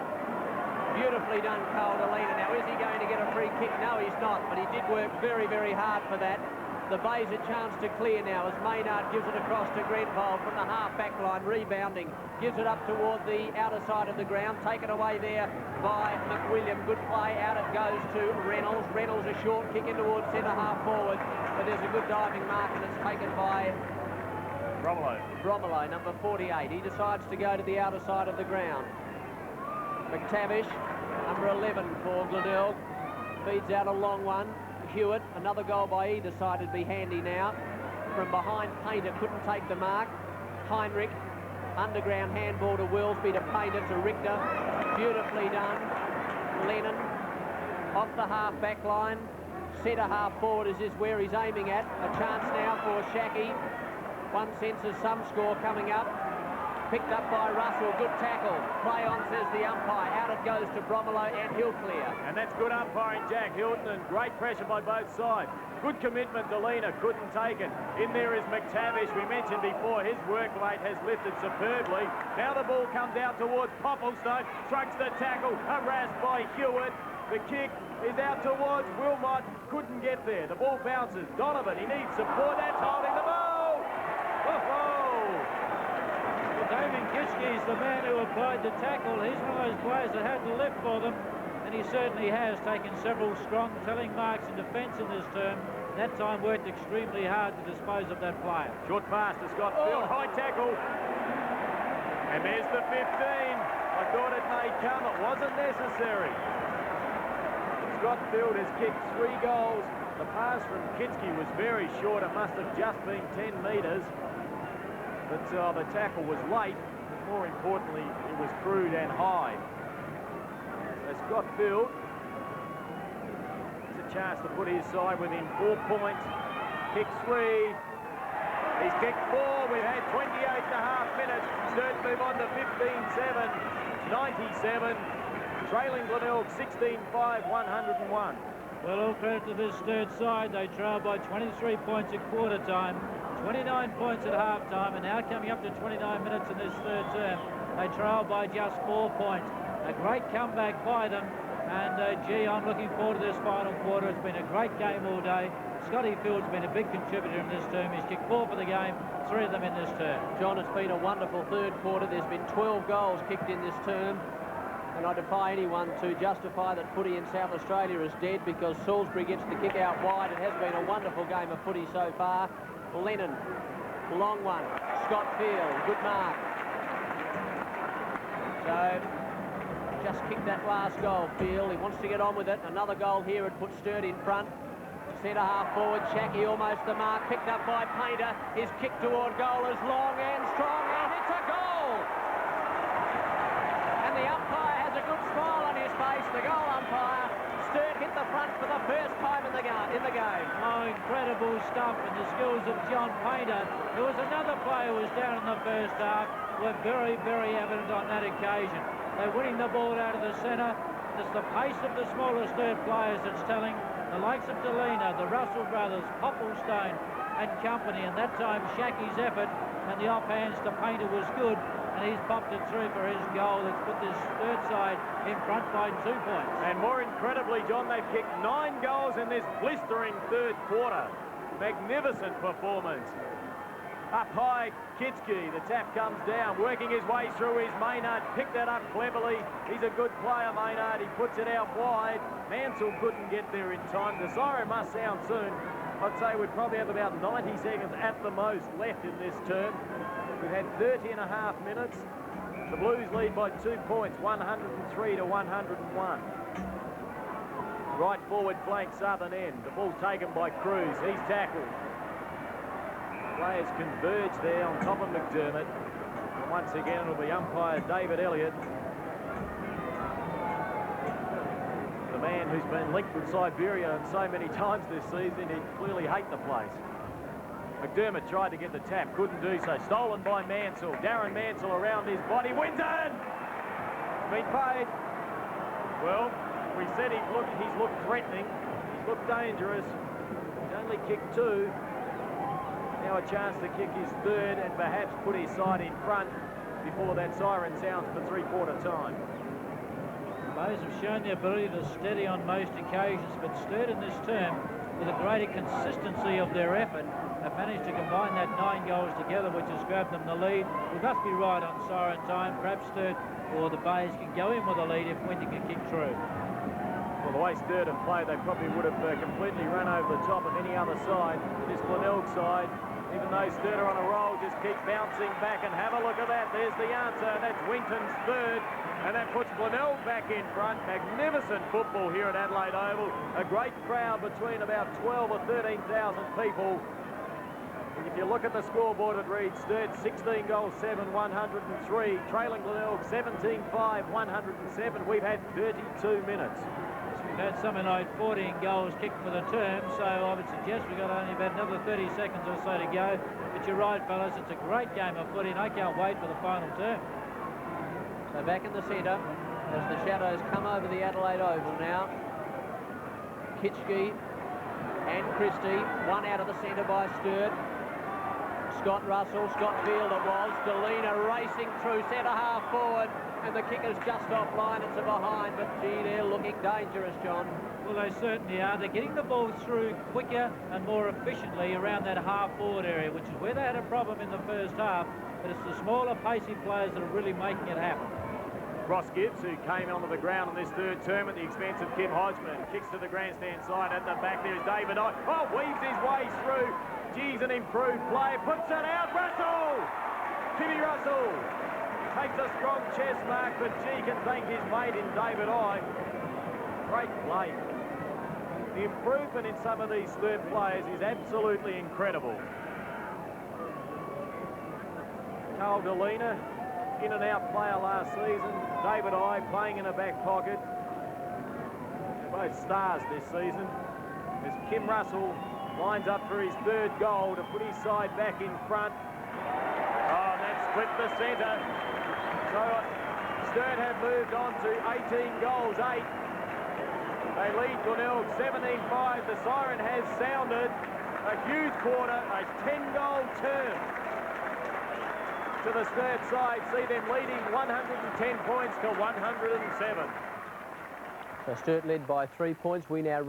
Beautifully done, Carl Delina. Now, is he going to get a free kick? No, he's not, but he did work very, very hard for that. The Bay's a chance to clear now as Maynard gives it across to Grenvold from the half-back line, rebounding. Gives it up toward the outer side of the ground. Taken away there by McWilliam. Good play. Out it goes to Reynolds. Reynolds a short kick in towards centre-half forward, but there's a good diving mark, and it's taken by Bromelo, number 48. He decides to go to the outer side of the ground. McTavish, number 11 for Glenelg, feeds out a long one. Hewitt, another goal by either side would be handy now. From behind, Painter couldn't take the mark. Heinrich, underground handball to Wellesby, to Painter, to Richter. Beautifully done. Lennon, off the half-back line. Centre half forward is where he's aiming at. A chance now for Shackey. One sense of some score coming up. Picked up by Russell, good tackle. Play on, says the umpire. Out it goes to Bromelo, and he'll clear. And that's good umpiring, Jack Hilton, and great pressure by both sides. Good commitment, Delina couldn't take it. In there is McTavish. We mentioned before, his work rate has lifted superbly. Now the ball comes out towards Popplestone, trucks the tackle, harassed by Hewitt. The kick is out towards Wilmot, couldn't get there. The ball bounces. Donovan, he needs support. That's holding the ball. Whoa! Damien Kiske is the man who applied the tackle. He's one of those players that had to lift for them, and he certainly has taken several strong telling marks in defence in this term. That time worked extremely hard to dispose of that player. Short pass to Scott Field, high tackle. And there's the 15. I thought it may come, it wasn't necessary. Scott Field has kicked 3 goals The pass from Kitsky was very short. It must have just been 10 metres. But the tackle was late. But more importantly, it was crude and high. So Scott Field has a chance to put his side within 4 points. Kick 3. He's kicked 4. We've had 28.5 minutes. Sturt move on to 15-7. 97. Trailing Glenelg 16-5, 101. Well, all credit to this Sturt side. They trail by 23 points at quarter time, 29 points at half time, and now coming up to 29 minutes in this third term, they trail by just 4 points. A great comeback by them, and gee, I'm looking forward to this final quarter. It's been a great game all day. Scotty Field's been a big contributor in this term. He's kicked 4 for the game, 3 of them in this term. John, it's been a wonderful third quarter. There's been 12 goals kicked in this term. And I defy anyone to justify that footy in South Australia is dead because Salisbury gets the kick out wide. It has been a wonderful game of footy so far. Lennon, long one. Scott Field, good mark. So, just kicked that last goal, Field. He wants to get on with it. Another goal here would put Sturt in front. Centre half forward, Shackey almost the mark. Picked up by Painter. His kick toward goal is long and strong, and it's a goal! And the umpire has a good smile on his face, the goal umpire. Sturt hit the front for the first time in the game. Oh, incredible stuff, and the skills of John Painter. There was another player who was down in the first half. Were very, very evident on that occasion. They're winning the ball out of the centre. It's the pace of the smaller Sturt players that's telling. The likes of Delina, the Russell brothers, Popplestone and company, and that time Shackey's effort and the offhands to Painter was good, and he's popped it through for his goal. That's put this third side in front by 2 points. And more incredibly, John, they've kicked 9 goals in this blistering third quarter. Magnificent performance. Up high, Kitsky, the tap comes down, working his way through his Maynard, picked that up cleverly. He's a good player, Maynard. He puts it out wide. Mansell couldn't get there in time. The siren must sound soon. I'd say we'd probably have about 90 seconds at the most left in this term. We've had 30.5 minutes. The Blues lead by 2 points, 103 to 101. Right forward flank, southern end. The ball taken by Cruz. He's tackled. Players converge there on top of McDermott. And once again, it'll be umpire David Elliott. The man who's been linked with Siberia so many times this season, he'd clearly hate the place. McDermott tried to get the tap, couldn't do so. Stolen by Mansell. Darren Mansell around his body. Wins it! Been paid. Well, we said he's looked threatening. He's looked dangerous. He's only kicked 2. Now a chance to kick his third and perhaps put his side in front before that siren sounds for three-quarter time. Bows have shown the ability to steady on most occasions, but Sturt in this term, with a greater consistency of their effort, have managed to combine that 9 goals together, which has grabbed them the lead. We must be right on siren time. Perhaps Sturt or the Bays can go in with a lead if Winter can kick through. Well, the way Sturt have played, they probably would have completely run over the top of any other side. This Glenelg side, even though Sturt are on a roll, just keep bouncing back, and have a look at that. There's the answer. That's Winton's third, and that puts Glenelg back in front. Magnificent football here at Adelaide Oval. A great crowd between about 12 or 13,000 people. And if you look at the scoreboard, it reads Sturt 16 goals, 7, 103. Trailing Glenelg 17-5, 107. We've had 32 minutes. We've had something like 14 goals kicked for the term, so I would suggest we've got only about another 30 seconds or so to go. But you're right, fellas, it's a great game of footy, and I can't wait for the final term. So back in the centre, as the shadows come over the Adelaide Oval now. Kitschke and Christie, one out of the centre by Sturt. Scott Russell, Scott Field it was. Delina racing through centre half forward, and the kicker's just offline. It's a behind, but gee, they're looking dangerous, John. Well, they certainly are. They're getting the ball through quicker and more efficiently around that half-forward area, which is where they had a problem in the first half, but it's the smaller, pacey players that are really making it happen. Ross Gibbs, who came onto the ground in this third term at the expense of Kim Hodgman, kicks to the grandstand side. At the back there is David Ott. Oh, weaves his way through. Geez, an improved play. Puts it out. Russell! Timmy Russell takes a strong chest mark, but gee, can thank his mate in David Ott. Great play. The improvement in some of these Sturt players is absolutely incredible. Carl Delina, in and out player last season. David I playing in a back pocket. Both stars this season. As Kim Russell lines up for his third goal to put his side back in front. Oh, and that's split the centre. So Sturt have moved on to 18 goals, 8. They lead Glenelg 17-5. The siren has sounded. A huge quarter, a 10-goal term to the Sturt side. See them leading 110 points to 107. So Sturt led by 3 points. We now